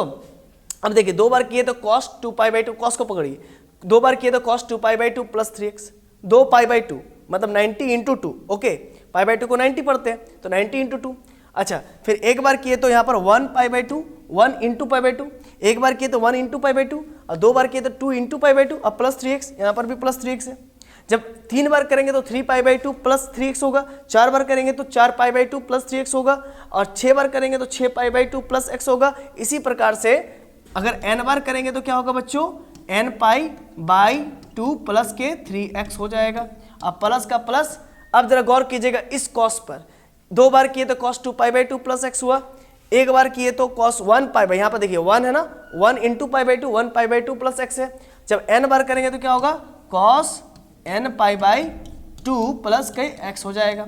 अब देखिए 2 बार किए तो cos 2 पाई बाई 2, cos को पकड़िए, 2 बार किए तो cos 2 pi by 2 plus 3x, 2 pi by 2 मतलब 90 इंटू 2। ओके, पाई बाई 2 को 90 पढ़ते हैं तो 90 इंटू 2। अच्छा, फिर एक बार किए तो यहाँ पर 1 pi by 2, 1 into pi by 2, एक बार किए तो 1 इंटू पाई बाई 2, और 2 बार किए तो 2 इंटू पाई बाई 2 और प्लस 3x, यहाँ पर भी प्लस 3x है। जब 3 बार करेंगे तो 3 पाई बाई 2 प्लस 3x होगा, 4 बार करेंगे तो 4 पाई बाई 2 प्लस 3x होगा, और 6 बार करेंगे तो 6 पाई बाई 2 प्लस x होगा। इसी प्रकार से अगर n बार करेंगे तो क्या होगा बच्चों, n पाई बाई 2 प्लस के 3x हो जाएगा। अब प्लस का प्लस, अब जरा गौर कीजिएगा इस cos पर, 2 बार किए तो cos 2 pi by 2 plus x हुआ, एक बार किए तो cos 1 पाई बाई, यहाँ पर देखिए 1 है ना, 1 into pi by 2, 1 pi by 2 plus x है। जब n बार करेंगे तो क्या होगा cos n pi by 2 plus के x हो जाएगा।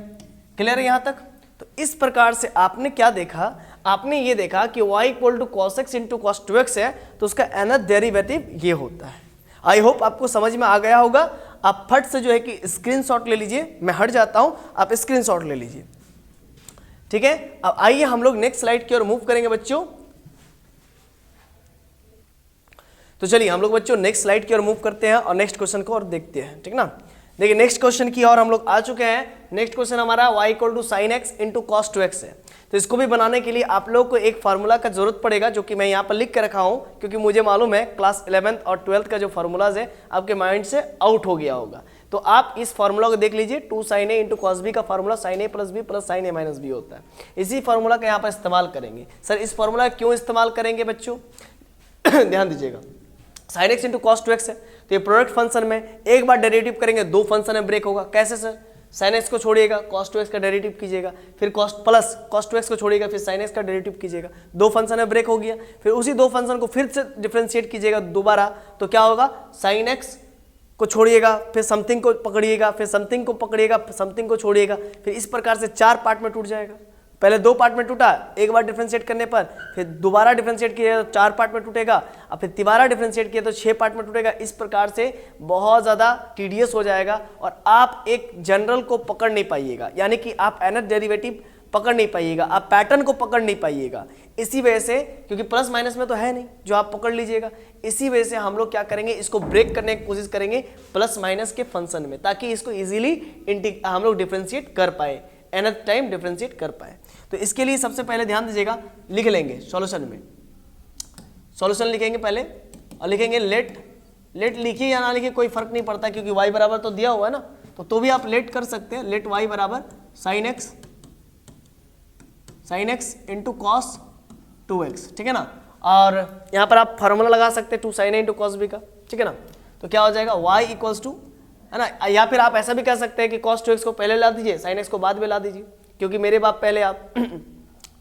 क्लियर है यहाँ तक। तो इस प्रकार से आपने क्या देखा, आपने ये देखा कि y equal to cos x into cos 2x है, तो उसका nth डेरिवेटिव ये होता है। आई होप आपको समझ में आ गया होगा। आप फट से जो है कि स्क्रीनशॉट ले लीजिए, मैं हट जाता हूं, आप स्क्रीनशॉट ले लीजिए, ठीक है। अब आइए हम लोग नेक्स्ट स्लाइड की ओर मूव करेंगे बच्चों। तो चलिए हम लोग बच्चों नेक्स्ट स्लाइड की ओर मूव करते हैं और नेक्स्ट क्वेश्चन को और देखते हैं, ठीक ना। देखिए नेक्स्ट क्वेश्चन की ओर हम लोग आ चुके हैं। नेक्स्ट क्वेश्चन हमारा y equal to sine x into cos 2x है। तो इसको भी बनाने के लिए आप लोग को एक फार्मूला का जरूरत पड़ेगा, जो कि मैं यहाँ पर लिख के रखा हूँ, क्योंकि मुझे मालूम है क्लास 11th और 12th का जो फार्मूलाज है आपके माइंड से आउट हो गया होगा। तो आप इस फार्मूला को देख लीजिए, 2 sin a into cos b का formula sin a plus b plus sin a minus b होता है। इसी फार्मूला का यहाँ पर इस्तेमाल करेंगे। सर इस फार्मूला का क्यों इस्तेमाल करेंगे बच्चों ध्यान दीजिएगा। sin x into cos 2x है, तो ये प्रोडक्ट फंक्शन में एक बार डेरिवेटिव करेंगे 2 फंक्शन में ब्रेक होगा। कैसे सर, sin x को छोड़िएगा cos 2x का डेरिवेटिव कीजिएगा, फिर cos 2x को छोड़िएगा, फिर sin x का डेरिवेटिव कीजिएगा, 2 फंक्शन में ब्रेक हो गया, फिर उसी 2 फंक्शन को फिर से डिफरेंशिएट कीजिएगा दोबारा, तो क्या होगा sin x को छोड़िएगा, फिर समथिंग को पकड़िएगा, फिर समथिंग को पकड़िएगा, समथिंग को छोड़िएगा, फिर इस प्रकार से 4 पार्ट में टूट जाएगा। पहले 2 पार्ट में टूटा, एक बार डिफरेंशिएट करने पर, फिर दोबारा डिफरेंशिएट किया तो 4 पार्ट में टूटेगा, और फिर तिबारा डिफरेंशिएट किया तो 6 पार्ट में टूटेगा। इस प्रकार से बहुत ज़्यादा टीडियस हो जाएगा और आप एक जनरल को पकड़ नहीं पाइएगा, यानी कि आप nth डेरिवेटिव पकड़ नहीं पाइएगा, आप पैटर्न को पकड़ नहीं पाइएगा। इसी वजह से, क्योंकि प्लस माइनस में तो है नहीं जो आप पकड़ लीजिएगा, इसी वजह से हम लोग क्या करेंगे, इसको ब्रेक करने की कोशिश करेंगे प्लस माइनस के फंक्शन में, ताकि इसको इजीली हम लोग डिफरेंशिएट कर पाए, nth टाइम डिफरेंशिएट कर पाए। तो इसके लिए सबसे पहले ध्यान दीजिएगा, लिख लेंगे सॉल्यूशन में, सॉल्यूशन लिखेंगे पहले और लिखेंगे लेट लिखिए या ना लिखिए कोई फर्क नहीं पड़ता, क्योंकि y बराबर तो दिया हुआ है ना, तो भी आप लेट कर सकते हैं। लेट y बराबर sign x into cos 2x, ठीक है ना। और यहाँ पर आप फार्मूला लगा सकते हैं 2 sin a into cos b का, ठीक है ना। तो क्या हो जाएगा y इक्वल्स टू, है ना, या फिर आप ऐसा भी कह सकते हैं कि cos 2x को पहले ला दीजिए, sin x को बाद में ला दीजिए, क्योंकि मेरे बाप पहले आप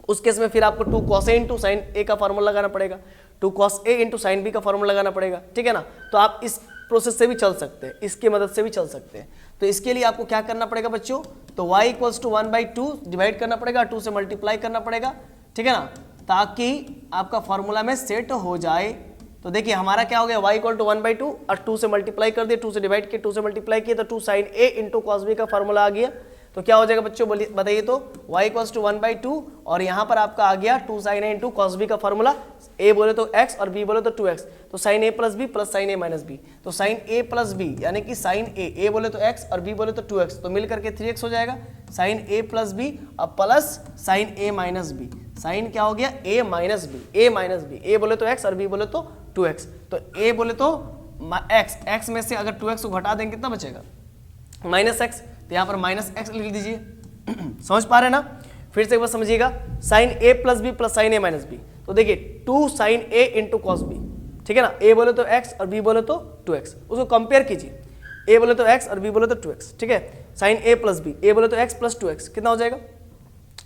उस केस में फिर आपको 2 cos a into sine a का फार्मूला लगाना पड़ेगा, 2 cos a into sine b का फार्मूला लगाना पड़ेगा, ठीक है ना। तो आप इस प्रोसेस से भी चल सकते हैं, इसकी मदद से भी चल सकते हैं। तो इसके लिए आपको क्या करना पड़ेगा बच्चों, तो y इक्वल्स टू 1/2 डिवाइड करना पड़ेगा, 2 से मल्टीप्लाई करना पड़ेगा, ठीक है ना, ताकि आपका फार्मूला में सेट हो जाए, तो देखिए हमारा क्या हो गया, y इक्वल टू 1/2 और 2 से मल्टीप्लाई कर दिया, 2 से डिवाइड किया, 2 से मल्टीप्लाई किया तो 2 sin a into cos b का फॉर्मूला आ गया। तो क्या हो जाएगा बच्चों बताइए, तो y इक्वल्स टू 1/2 और यहाँ पर आपका आ गया 2 sin a into cos b का फॉर्मूला, a बोले तो x और b बोले तो 2x, तो sin a plus b plus sin a minus b, तो sin a प्लस बी यानी कि sin a बोले तो x और b बोले तो 2x, तो मिल करके 3x हो जाएगा, sin a प्लस बी और plus sin a minus b, sine क्या हो गया a माइनस बी, a बोले तो x और b बोले तो 2x, तो a बोले तो x में से अगर 2x को घटा देंगे कितना बचेगा माइनस x, तो यहाँ पर माइनस x लिख दीजिए। समझ पा रहे हैं ना, फिर से एक बार समझिएगा, sine a plus b plus sine a minus b, तो देखिए 2 sin a into cos b, ठीक है ना, a बोले तो x और b बोले तो 2x, उसको कंपेयर कीजिए, a बोले तो x और b बोले तो 2x, ठीक है, sine a plus b, a बोले तो x प्लस 2x कितना हो जाएगा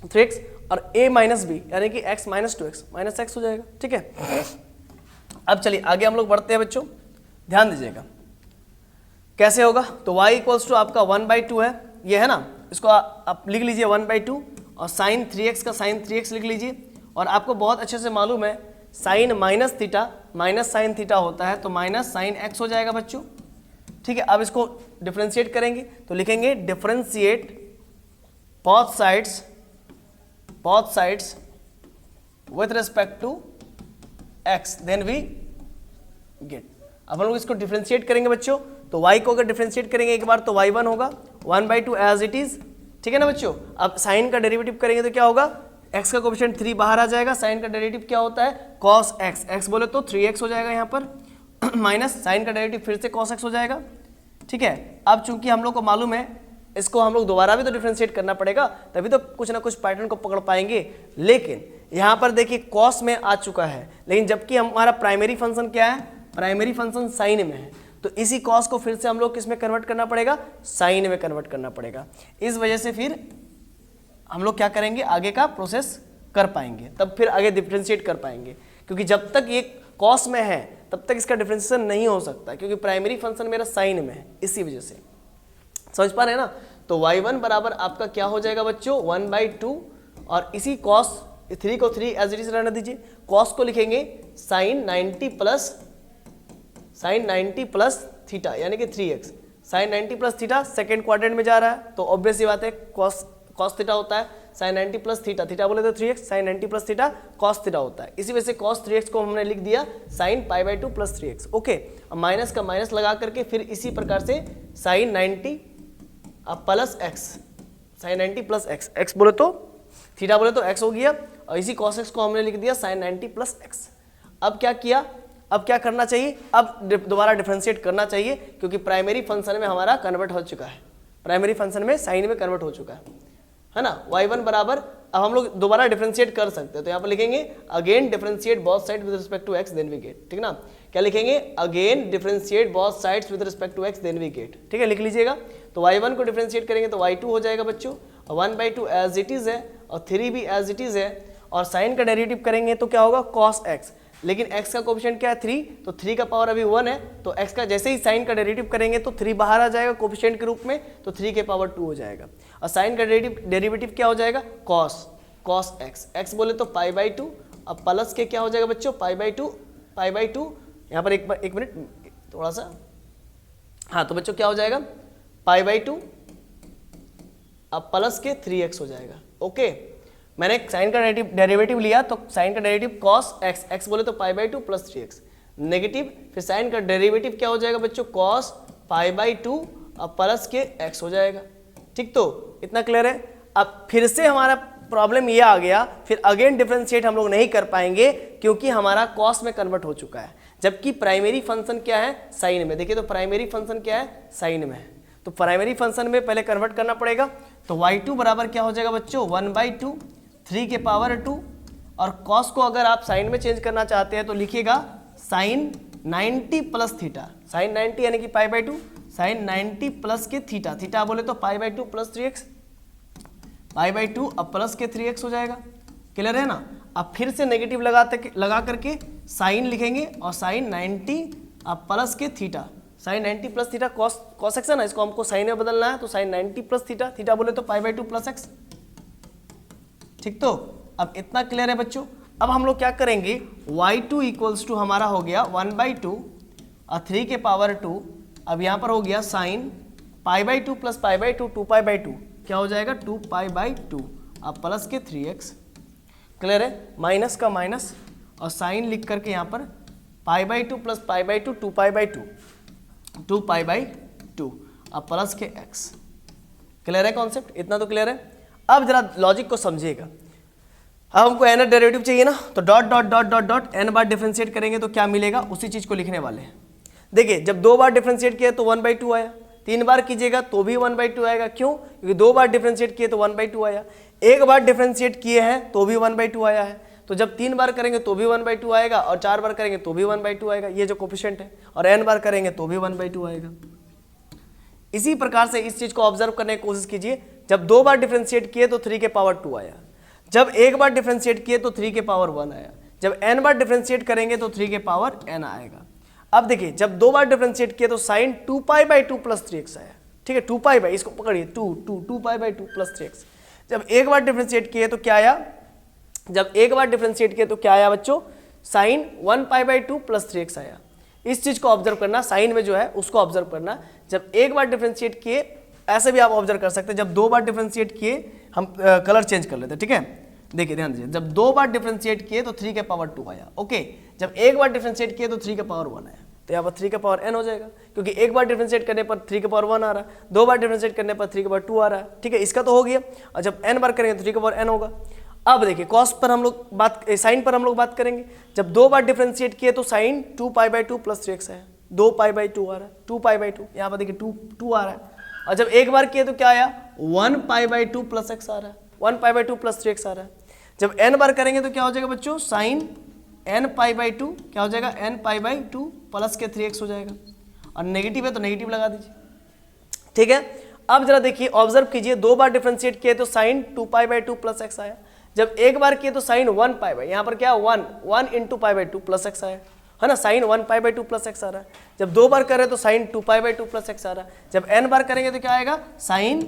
3x और a माइनस बी यानी कि x minus 2x minus x हो जाएगा, ठीक है। अब चलिए आगे हम लोग बढ़ते हैं बच्चों, ध्यान दीजिएगा कैसे होगा, तो y इक्वल्स टू आपका 1/2 है, ये है ना, इसको आप लिख लीजिए 1/2 और साइन 3x का साइन 3x लिख लीजिए, और आपको बहुत अच्छे से मालूम है sine minus theta minus sine theta होता है, तो माइनस साइन x हो जाएगा बच्चों, ठीक है। अब इसको डिफरेंशिएट करेंगे तो लिखेंगे differentiate both sides with respect to x, then we get. अब हम लोग इसको डिफरेंशिएट करेंगे बच्चों, तो y को अगर डिफरेंशिएट करेंगे एक बार तो y1 होगा 1/2 एज इट इज, ठीक है ना बच्चों। अब साइन का डेरिवेटिव करेंगे तो क्या होगा, x का कोएफिशिएंट 3 बाहर आ जाएगा, साइन का डेरिवेटिव क्या होता है cos x, x बोले तो 3x हो जाएगा यहाँ पर माइनस साइन का डेरिवेटिव फिर से cos x हो जाएगा, ठीक है। अब चूंकि हम लोग को मालूम है इसको हम लोग दोबारा भी तो डिफरेंशिएट करना पड़ेगा, तभी तो कुछ ना कुछ पैटर्न को पकड़ पाएंगे, लेकिन यहाँ पर देखिए cos में आ चुका है, लेकिन जबकि हमारा प्राइमरी फंक्शन क्या है, प्राइमरी फंक्शन साइन में है, तो इसी cos को फिर से हम लोग किस में कन्वर्ट करना पड़ेगा, साइन में कन्वर्ट करना पड़ेगा। इस वजह से फिर हम लोग क्या करेंगे, आगे का प्रोसेस कर पाएंगे, तब फिर आगे डिफरेंशिएट कर पाएंगे, क्योंकि जब तक ये cos में है तब तक इसका डिफरेंशिएशन नहीं हो सकता, क्योंकि प्राइमरी फंक्शन मेरा साइन में है, इसी वजह से। समझ पा रहे हैं ना, तो y1 बराबर आपका क्या हो जाएगा बच्चों 1/2 और इसी cos 3 को 3 एज इट इज रहने दीजिए, cos को लिखेंगे साइन 90 प्लस थीटा यानी कि 3x, sine 90 plus theta second quadrant में जा रहा है, तो ऑब्वियस ही बात है cos थीटा होता है साइन 90 प्लस थीटा, थीटा बोले तो 3x, sine 90 plus theta cos theta होता है, इसी वजह से cos 3x को हमने लिख दिया साइन π/2 प्लस 3x, ओके। अब माइनस का माइनस लगा करके फिर इसी प्रकार से sine 90 plus x, sine 90 plus x, x बोले तो थीटा बोले तो x हो गया, और इसी cos x को हमने लिख दिया साइन 90 प्लस x। अब क्या किया, अब क्या करना चाहिए, अब दोबारा डिफरेंशिएट करना चाहिए, क्योंकि प्राइमरी फंक्शन में हमारा कन्वर्ट हो चुका है, प्राइमरी फंक्शन में साइन में कन्वर्ट हो चुका है ना। y1 बराबर, अब हम लोग दोबारा डिफरेंशिएट कर सकते हैं, तो यहाँ पर लिखेंगे again differentiate both side with respect to x then we get, ठीक ना। क्या लिखेंगे, again differentiate both sides with respect to x then we get, ठीक है, लिख लीजिएगा। तो y1 को डिफरेंशिएट करेंगे तो y2 हो जाएगा बच्चों, 1/2 एज इट इज है और 3 भी एज इट इज है, और साइन का डेरिवेटिव करेंगे तो क्या होगा cos x, लेकिन x का कोएफिशिएंट क्या है 3, तो 3 का पावर अभी 1 है, तो x का जैसे ही साइन का डेरिवेटिव करेंगे तो 3 बाहर आ जाएगा कोएफिशिएंट के रूप में, तो 3 के पावर 2 हो जाएगा, और साइन का डेरिवेटिव क्या हो जाएगा cos x, x बोले तो π/2, अब प्लस के क्या हो जाएगा बच्चों π/2, यहाँ पर एक मिनट थोड़ा सा, हाँ, तो बच्चों क्या हो जाएगा π/2 अब प्लस के 3x हो जाएगा, ओके। मैंने साइन का डेरिवेटिव लिया तो साइन का डेरिवेटिव cos x, x बोले तो π/2 प्लस 3x, नेगेटिव फिर साइन का डेरिवेटिव क्या हो जाएगा बच्चों cos π/2 अब प्लस के x हो जाएगा, ठीक, तो इतना क्लियर है। अब फिर से हमारा प्रॉब्लम ये आ गया, फिर अगेन डिफरेंशिएट हम लोग नहीं कर पाएंगे क्योंकि हमारा cos में कन्वर्ट हो चुका है, जबकि प्राइमरी फंक्शन क्या है साइन में। देखिए तो प्राइमरी फंक्शन क्या है साइन में है, तो प्राइमरी फंक्शन में पहले कन्वर्ट करना पड़ेगा, तो y2 बराबर क्या हो जाएगा बच्चों 1/2 3 के पावर 2, और cos को अगर आप साइन में चेंज करना चाहते हैं तो लिखिएगा साइन 90 प्लस थीटा, साइन 90 यानी कि π/2, साइन 90 प्लस के थीटा, थीटा बोले तो π/2 प्लस 3x, π/2 अब प्लस के 3x हो जाएगा, क्लियर है ना। अब फिर से नेगेटिव लगा करके साइन लिखेंगे और साइन 90 अब प्लस के theta, sine 90 plus theta cos x है ना, इसको हमको साइन में बदलना है, तो साइन 90 प्लस थीटा, थीटा बोले तो π/2 प्लस x, ठीक। तो अब इतना क्लियर है बच्चों। अब हम लोग क्या करेंगे, y2 इक्वल्स टू हमारा हो गया 1/2 और 3 के पावर 2। अब यहाँ पर हो गया साइन π/2 प्लस π/2 2π/2 क्या हो जाएगा 2π/2 अब प्लस के 3x। क्लियर है, माइनस का माइनस और साइन लिख करके यहाँ पर π/2 प्लस π/2 2π/2 2π/2 अब प्लस के x। क्लियर है कॉन्सेप्ट, इतना तो क्लियर है। अब जरा लॉजिक को समझिएगा। अब हमको n डेरिवेटिव चाहिए ना, तो dot dot dot dot dot n बार डिफरेंशिएट करेंगे तो क्या मिलेगा, उसी चीज को लिखने वाले हैं। देखिए जब 2 बार डिफरेंशिएट किया तो 1/2 आया, 3 बार कीजिएगा तो भी 1/2 आएगा। क्यों, क्योंकि 2 बार डिफरेंशिएट किए तो 1/2 आया, 1 बार डिफरेंशिएट किए हैं तो भी 1/2 आया है। तो जब 3 बार करेंगे तो भी 1/2 आएगा और 4 बार करेंगे तो भी 1/2 आएगा, ये जो कोफिशिएंट है, और n बार करेंगे तो भी 1/2 आएगा। इसी प्रकार से इस चीज को ऑब्जर्व करने की कोशिश कीजिए। जब 2 बार डिफरेंशिएट किए तो 3 के पावर 2 आया, जब 1 बार डिफरेंशिएट किए तो 3 के पावर 1 आया, जब n बार डिफरेंशिएट करेंगे तो 3 के पावर n आएगा। अब देखिए जब 2 बार डिफरेंशिएट किए तो साइन 2π/2 प्लस 3x आया। ठीक है, 2π, इसको पकड़िए 2π/2 प्लस 3x। जब 1 बार डिफरेंशिएट किए तो क्या आया, जब 1 बार डिफरेंशिएट किए तो क्या आया बच्चों, साइन 1π/2 प्लस 3x आया। इस चीज को ऑब्जर्व करना, साइन में जो है उसको ऑब्जर्व करना। जब 1 बार डिफरेंशिएट किए, ऐसे भी आप ऑब्जर्व कर सकते हैं, जब 2 बार डिफरेंशिएट किए हम कलर चेंज कर लेते हैं। ठीक है, देखिए ध्यान दीजिए, जब 2 बार डिफरेंशिएट किए तो 3 के पावर 2 आया। ओके, जब 1 बार डिफरेंशिएट किए तो 3 के पावर 1 आया, तो यहाँ पर 3 के पावर n हो जाएगा, क्योंकि 1 बार डिफरेंशिएट करने पर 3 के पावर 1 आ रहा है, 2 बार डिफरेंशिएट करने पर 3 के पावर 2 आ रहा है। ठीक है, इसका तो हो गया, और जब n बार करेंगे तो 3 के पावर n होगा। अब देखिए कॉस पर हम लोग बात, साइन पर हम लोग बात करेंगे। जब 2 बार डिफरेंशिएट किए तो साइन 2π/2 प्लस 3x है, 2π/2 आ रहा है, 2π/2 यहाँ पर देखिए 2 आ रहा है। और जब 1 बार किए तो क्या आया, 1π/2 प्लस x आ रहा है, 1π/2 प्लस 3x आ रहा है। जब n बार करेंगे तो क्या हो जाएगा बच्चों, साइन nπ/2 क्या हो जाएगा, nπ/2 प्लस के 3x हो जाएगा, और नेगेटिव है तो नेगेटिव लगा दीजिए। ठीक है, अब जरा देखिए ऑब्जर्व कीजिए, 2 बार डिफरेंशिएट किए तो साइन 2π/2 प्लस x आया, जब 1 बार किए तो साइन 1π, यहाँ पर क्या 1 इंटू π/2 प्लस x आया, है ना, साइन 1π/2 प्लस x आ रहा है। जब 2 बार करें तो साइन 2π/2 प्लस x आ रहा है। जब n बार करेंगे तो क्या आएगा, साइन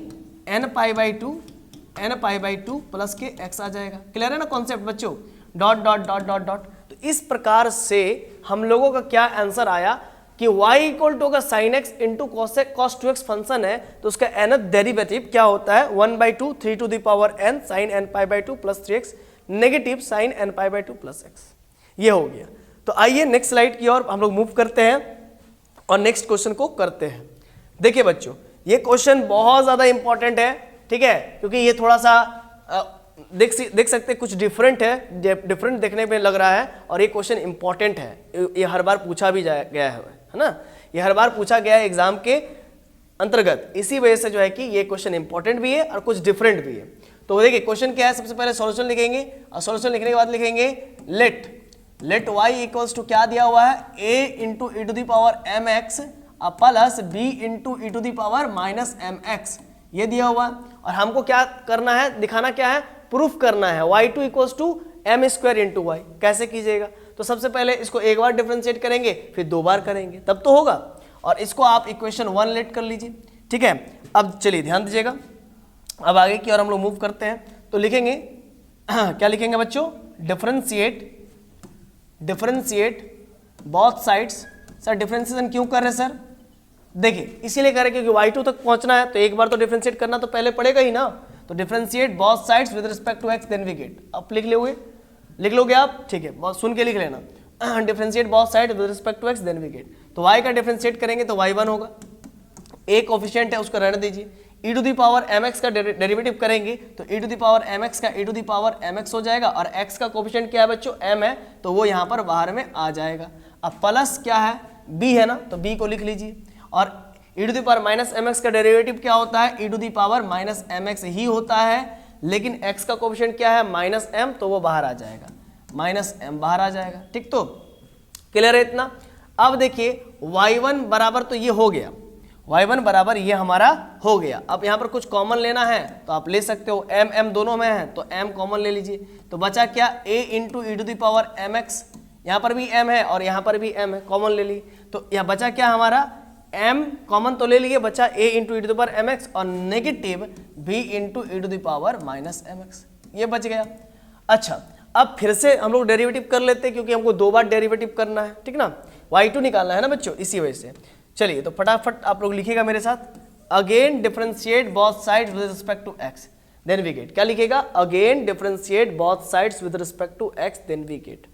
nπ/2 प्लस के x आ जाएगा। क्लियर है ना कॉन्सेप्ट बच्चों, dot dot dot dot dot. तो इस प्रकार से हम लोगों का क्या आंसर आया कि y इक्वल टू का sine x into cos 2x function है, तो उसका nth डेरिवेटिव क्या होता है, 1/2 3 to the power n sine nπ/2 plus 3x negative sine nπ/2 plus x। ये हो गया। तो आइए नेक्स्ट स्लाइड की ओर हम लोग मूव करते हैं और नेक्स्ट क्वेश्चन को करते हैं। देखिए बच्चों, ये क्वेश्चन बहुत ज्यादा इंपॉर्टेंट है। ठीक है, क्योंकि ये थोड़ा सा देख सकते हैं कुछ डिफरेंट है, डिफरेंट देखने में लग रहा है, और ये क्वेश्चन इंपॉर्टेंट है। ये हर बार पूछा भी गया है ना, ये हर बार पूछा गया है एग्जाम के अंतर्गत। इसी वजह से जो है कि ये क्वेश्चन इंपॉर्टेंट भी है और कुछ डिफरेंट भी है। तो देखिए क्वेश्चन क्या है, सबसे पहले सॉल्यूशन लिखेंगे, और सॉल्यूशन लिखने के बाद लिखेंगे लेट y इक्वल्स टू क्या दिया हुआ है, a into e to the power m x plus b into e to the power minus m x, ये दिया हुआ है। और हमको क्या करना है, दिखाना क्या है, प्रूफ करना है y2 equals to m square into y. कैसे कीजिएगा, तो सबसे पहले इसको 1 बार डिफरेंशिएट करेंगे, फिर 2 बार करेंगे, तब तो होगा। और इसको आप इक्वेशन 1 लेट कर लीजिए। ठीक है, अब चलिए ध्यान दीजिएगा, अब आगे की ओर हम लोग मूव करते हैं। तो लिखेंगे क्या लिखेंगे बच्चों, differentiate both sides. Sir differentiation क्यों कर रहे हैं सर, देखिए इसीलिए कर रहे हैं क्योंकि y2 तक पहुंचना है, तो 1 बार तो डिफरेंशिएट करना तो पहले पड़ेगा ही ना। तो differentiate both sides with respect to x then we get. अब लिख लोगे आप, ठीक है, बहुत सुन के लिख लेना, differentiate both side with respect to x then we get. तो y का डिफरेंशिएट करेंगे तो y1 होगा, एक कोफिशिएंट है उसको रहने दीजिए। e to the power mx का डेरिवेटिव करेंगे तो e to the power mx का e to the power mx हो जाएगा, और x का कोफिशिएंट क्या है बच्चों, m है, तो वो यहाँ पर बाहर में आ जाएगा। अब प्लस क्या है, b है ना, तो b को लिख लीजिए। और e to the power minus mx का डेरिवेटिव क्या होता है, e to the power minus mx ही होता है, लेकिन x का कोफिशिएंट क्या है, माइनस m, तो वो बाहर आ जाएगा, माइनस m बाहर आ जाएगा। ठीक, तो क्लियर है इतना। अब देखिए y1 बराबर तो ये हो गया, y1 बराबर ये हमारा हो गया। अब यहाँ पर कुछ कॉमन लेना है तो आप ले सकते हो, m दोनों में है तो m कॉमन ले लीजिए। तो बचा क्या, a into e to the power mx, यहाँ पर भी m है और यहाँ पर भी m है, कॉमन ले ली। तो यहाँ बचा क्या हमारा, m कॉमन तो ले लिए, बचा a into e to the power mx और negative b into e to the power minus mx, ये बच गया। अच्छा, अब फिर से हम लोग डेरिवेटिव कर लेते हैं क्योंकि हमको 2 बार डेरिवेटिव करना है, ठीक ना, y2 निकालना है ना बच्चों, इसी वजह से। चलिए तो फटाफट आप लोग लिखिएगा मेरे साथ, again differentiate both sides with respect to x then we get. क्या लिखेगा? Again differentiate both sides with respect to x then we get.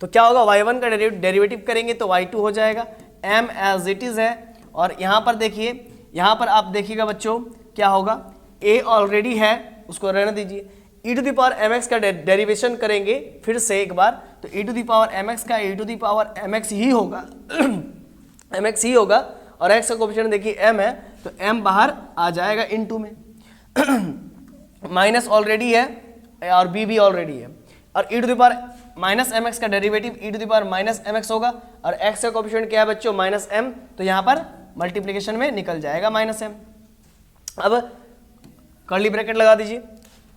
तो क्या होगा, y1 का डेरिवेटिव करेंगे तो y2 हो जाएगा, m एज इट इज है। और यहाँ पर देखिए, यहाँ पर आप देखिएगा बच्चों क्या होगा, a ऑलरेडी है उसको रहने दीजिए, e to the power mx का डेरिवेशन करेंगे फिर से एक बार, तो e to the power mx का e to the power mx ही होगा mx ही होगा, और x का कोएफिशिएंट देखिए m है तो m बाहर आ जाएगा इनटू में माइनस ऑलरेडी है और b भी ऑलरेडी है, और e to the power minus mx का derivative e to the power minus mx होगा, और x का कोएफिशिएंट क्या है बच्चों, माइनस m, तो यहाँ पर मल्टीप्लिकेशन में निकल जाएगा माइनस m। अब कर्ली ब्रैकेट लगा दीजिए,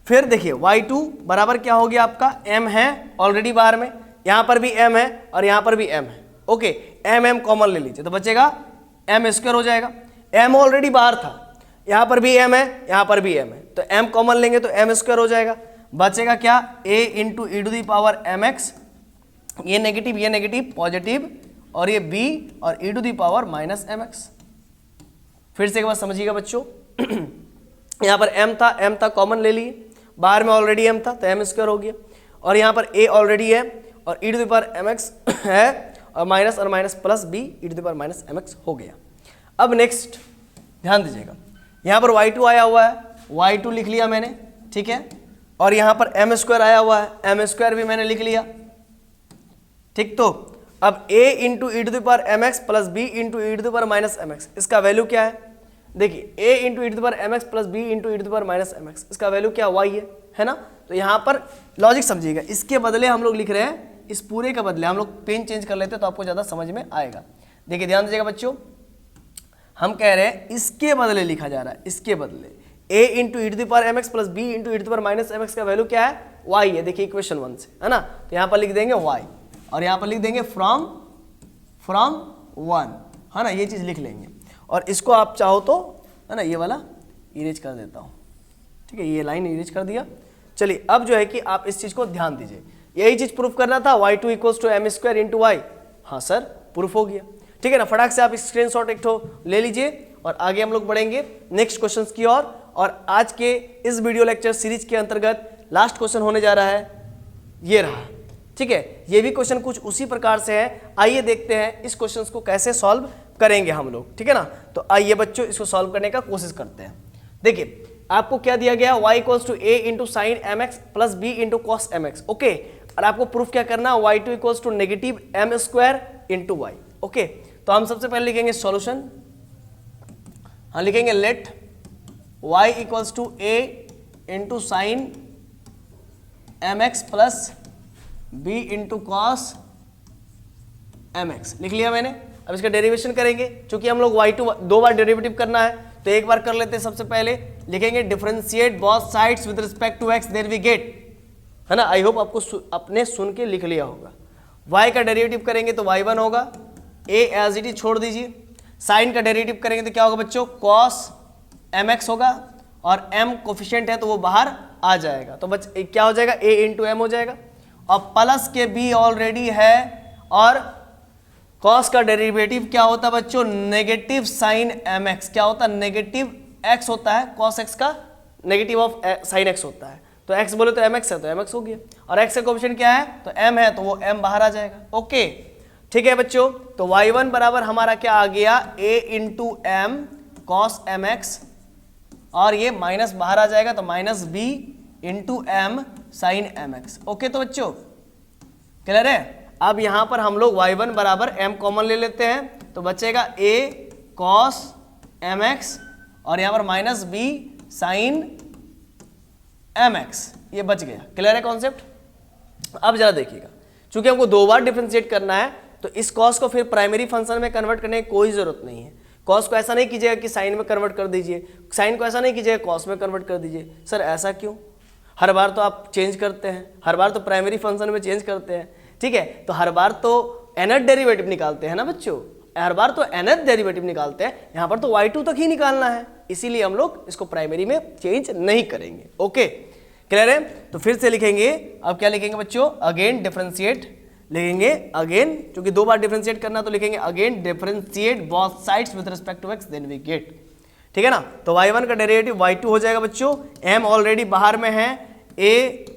फिर देखिए y2 बराबर क्या हो गया आपका, m है ऑलरेडी बाहर में, यहाँ पर भी m है और यहाँ पर भी m है, ओके, m कॉमन ले लीजिए तो बचेगा m स्क्वायर हो जाएगा, m ऑलरेडी बाहर था, यहाँ पर भी m है, यहाँ पर भी m है, तो m कॉमन लेंगे तो m स्क्वायर हो जाएगा, बचेगा क्या, a into e to the power mx, ये नेगेटिव पॉजिटिव, और ये b और e to the power minus mx। फिर से एक बार समझिएगा बच्चों यहाँ पर m था कॉमन ले लिए, बाहर में ऑलरेडी m था तो m स्क्वायर हो गया, और यहाँ पर a ऑलरेडी है और e to the power mx है, और minus plus b e to the power minus mx हो गया। अब नेक्स्ट ध्यान दीजिएगा, यहाँ पर y2 आया हुआ है, y2 लिख लिया मैंने, ठीक है, और यहाँ पर m स्क्वायर आया हुआ है, m स्क्वायर भी मैंने लिख लिया, ठीक। तो अब a into e to the power mx plus b into e to the power minus mx, इसका वैल्यू क्या है, देखिए a into e to the power mx plus b into e to the power minus mx, इसका value क्या y है ना। तो यहाँ पर लॉजिक समझिएगा, इसके बदले हम लोग लिख रहे हैं, इस पूरे का बदले हम लोग पेन चेंज कर लेते हैं तो आपको ज़्यादा समझ में आएगा। देखिए ध्यान दीजिएगा बच्चों, हम कह रहे हैं इसके बदले लिखा जा रहा है, इसके बदले a into e to the power mx plus b into e to the power minus mx का वैल्यू क्या है, y है, देखिए इक्वेशन 1 से, है ना। तो यहाँ पर लिख देंगे y, और यहाँ पर लिख देंगे फ्रॉम 1, है ना, ये चीज़ लिख लेंगे, और इसको आप चाहो तो, है ना, ये वाला इरेज कर देता हूँ, ठीक है, ये लाइन इरेज कर दिया। चलिए अब जो है कि आप इस चीज़ को ध्यान दीजिए, यही चीज़ प्रूफ करना था, y2 equals to m square into y, हाँ सर प्रूफ हो गया, ठीक है ना। फटाक से आप स्क्रीनशॉट एक ठो ले लीजिए और आगे हम लोग बढ़ेंगे नेक्स्ट क्वेश्चंस की ओर। और आज के इस वीडियो लेक्चर सीरीज के अंतर्गत लास्ट क्वेश्चन होने जा रहा है, ये रहा, ठीक है। ये भी क्वेश्चन कुछ उसी प्रकार से है, आइए देखते हैं इस क्वेश्चन को कैसे सॉल्व करेंगे हम लोग, ठीक है ना। तो आइए बच्चों इसको सॉल्व करने का कोशिश करते हैं। देखिए आपको क्या दिया गया, y equals to a into sine m x plus b into cos m x, okay, और आपको प्रूफ क्या करना, y2 equals to negative m square into y, okay. तो हम सबसे पहले लिखेंगे सॉल्यूशन, हम लिखेंगे let y equals to a into sine m x plus b into cos m x, लिख लिया मैंने। अब इसका डेरिवेशन करेंगे, क्योंकि हम लोग y2 2 बार डेरिवेटिव करना है तो एक बार कर लेते हैं। सबसे पहले लिखेंगे differentiate both sides with respect to x then we get, है ना। आई होप आपको अपने सुन के लिख लिया होगा। y का डेरिवेटिव करेंगे तो y1 होगा, a एज इट इज छोड़ दीजिए, साइन का डेरिवेटिव करेंगे तो क्या होगा बच्चों, cos mx होगा, और m कोफिशिएंट है तो वो बाहर आ जाएगा, तो क्या हो जाएगा, a इंटू एम हो जाएगा, और प्लस के b ऑलरेडी है, और cos का डेरिवेटिव क्या होता है बच्चों, नेगेटिव साइन mx, क्या होता है, नेगेटिव x होता है, cos x का नेगेटिव ऑफ साइन x होता है, तो x बोले तो mx है तो mx हो गया, और x का कोएफिशिएंट क्या है तो m है तो वो m बाहर आ जाएगा, ओके, ठीक है बच्चों। तो y1 बराबर हमारा क्या आ गया, a into m cos m x, और ये माइनस बाहर आ जाएगा तो minus b into m sine m x, okay. तो बच्चों क्लियर है। अब यहां पर हम लोग y1 बराबर m कॉमन ले लेते हैं तो बचेगा a cos mx, और यहां पर माइनस b साइन mx, ये बच गया। क्लियर है कॉन्सेप्ट। अब जरा देखिएगा, चूंकि हमको 2 बार डिफरेंशिएट करना है तो इस cos को फिर प्राइमरी फंक्शन में कन्वर्ट करने की कोई जरूरत नहीं है। cos को ऐसा नहीं कीजिएगा कि साइन में कन्वर्ट कर दीजिए, साइन को ऐसा नहीं कीजिएगा cos में कन्वर्ट कर दीजिए। सर ऐसा क्यों, हर बार तो आप चेंज करते हैं, हर बार तो प्राइमरी फंक्शन में चेंज करते हैं, ठीक है। तो हर बार तो nth डेरिवेटिव निकालते हैं ना बच्चों, हर बार तो nth डेरिवेटिव निकालते हैं, यहाँ पर तो y2 तक ही निकालना है, इसीलिए हम लोग इसको प्राइमरी में चेंज नहीं करेंगे, ओके। क्लियर है? तो फिर से लिखेंगे, अब क्या लिखेंगे बच्चों, अगेन डिफरेंशिएट लिखेंगे, अगेन क्योंकि 2 बार डिफरेंशिएट करना तो लिखेंगे again differentiate both sides with respect to x then we get, ठीक है ना। तो y1 का डेरिवेटिव y2 हो जाएगा बच्चों, m ऑलरेडी बाहर में है, a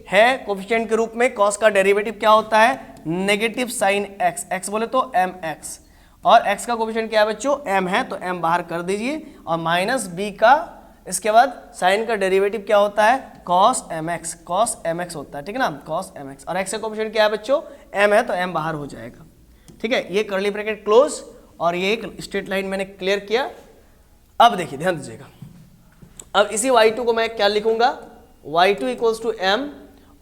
है कोफिशिएंट के रूप में, cos का डेरिवेटिव क्या होता है, नेगेटिव साइन x, x बोले तो mx, और x का कोफिशिएंट क्या है बच्चों, m है, तो m बाहर कर दीजिए, और माइनस b का, इसके बाद साइन का डेरिवेटिव क्या होता है, cos mx होता है, ठीक है ना, cos mx, और x का कोफिशिएंट क्या है बच्चों, m है, तो m बाहर हो जाएगा, ठीक है। ये कर्ली ब्रैकेट क्लोज, और ये एक स्ट्रेट लाइन मैंने क्लियर किया। अब देखिए ध्यान दीजिएगा, अब इसी y2 को मैं क्या लिखूंगा, y2 इक्वल्स टू m,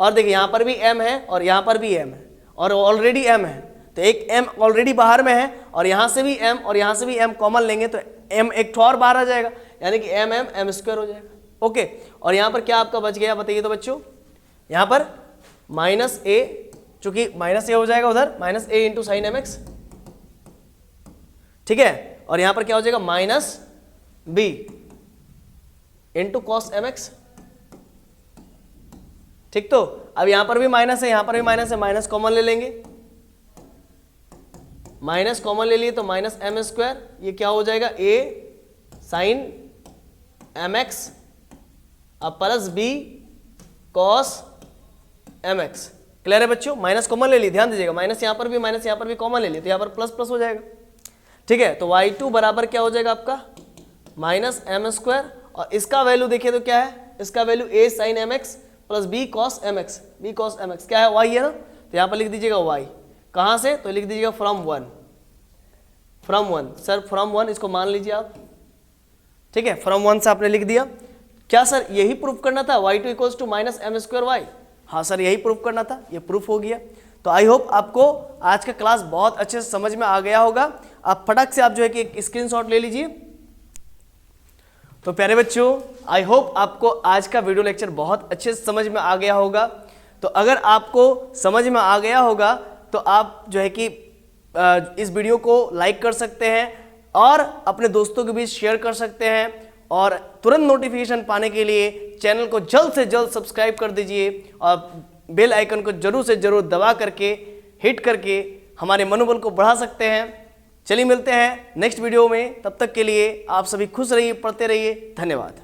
और देखिए यहाँ पर भी m है और यहाँ पर भी m है और ऑलरेडी m है, तो एक m ऑलरेडी बाहर में है, और यहाँ से भी m और यहाँ से भी m कॉमन लेंगे तो m एक ठो और बाहर आ जाएगा, यानी कि m स्क्वायर हो जाएगा, ओके। और यहाँ पर क्या आपका बच गया बताइए तो बच्चों, यहाँ पर माइनस a, चूंकि माइनस a हो जाएगा उधर, minus a into sign mx, ठीक है, और यहाँ पर क्या हो जाएगा, minus b into cos mx, ठीक। तो अब यहां पर भी माइनस है, यहां पर भी माइनस है, माइनस कॉमन ले लेंगे, माइनस कॉमन ले लिए तो माइनस m स्क्वायर, ये क्या हो जाएगा, a साइन mx अब plus b cos mx, clear है बच्चों, माइनस कॉमन ले ली, ध्यान दीजिएगा, माइनस यहां पर भी माइनस यहां पर भी कॉमन ले लिए, तो यहां पर प्लस प्लस हो जाएगा, ठीक है। तो y2 बराबर क्या हो जाएगा आपका, माइनस m स्क्वायर, और इसका वैल्यू देखिए तो क्या है, इसका value a sine mx plus b cos mx, क्या है, y है ना, तो यहाँ पर लिख दीजिएगा y, कहाँ से, तो लिख दीजिएगा from one, sir from one इसको मान लीजिए आप, ठीक है, फ्रॉम वन से आपने लिख दिया, क्या सर यही प्रूफ करना था, y2 equals to minus m square y, हाँ सर यही प्रूफ करना था, ये प्रूफ हो गया। तो आई होप आपको आज का क्लास बहुत अच्छे से समझ में आ गया होगा, आप फटक से आप जो है कि एक स्क्रीनशॉट ले लीजिए। तो प्यारे बच्चों, आई होप आपको आज का वीडियो लेक्चर बहुत अच्छे से समझ में आ गया होगा। तो अगर आपको समझ में आ गया होगा तो आप जो है कि इस वीडियो को लाइक कर सकते हैं और अपने दोस्तों के बीच शेयर कर सकते हैं, और तुरंत नोटिफिकेशन पाने के लिए चैनल को जल्द से जल्द सब्सक्राइब कर दीजिए, और बेल आइकन को जरूर से जरूर दबा करके हिट करके हमारे मनोबल को बढ़ा सकते हैं। चलिए मिलते हैं नेक्स्ट वीडियो में, तब तक के लिए आप सभी खुश रहिए, पढ़ते रहिए, धन्यवाद।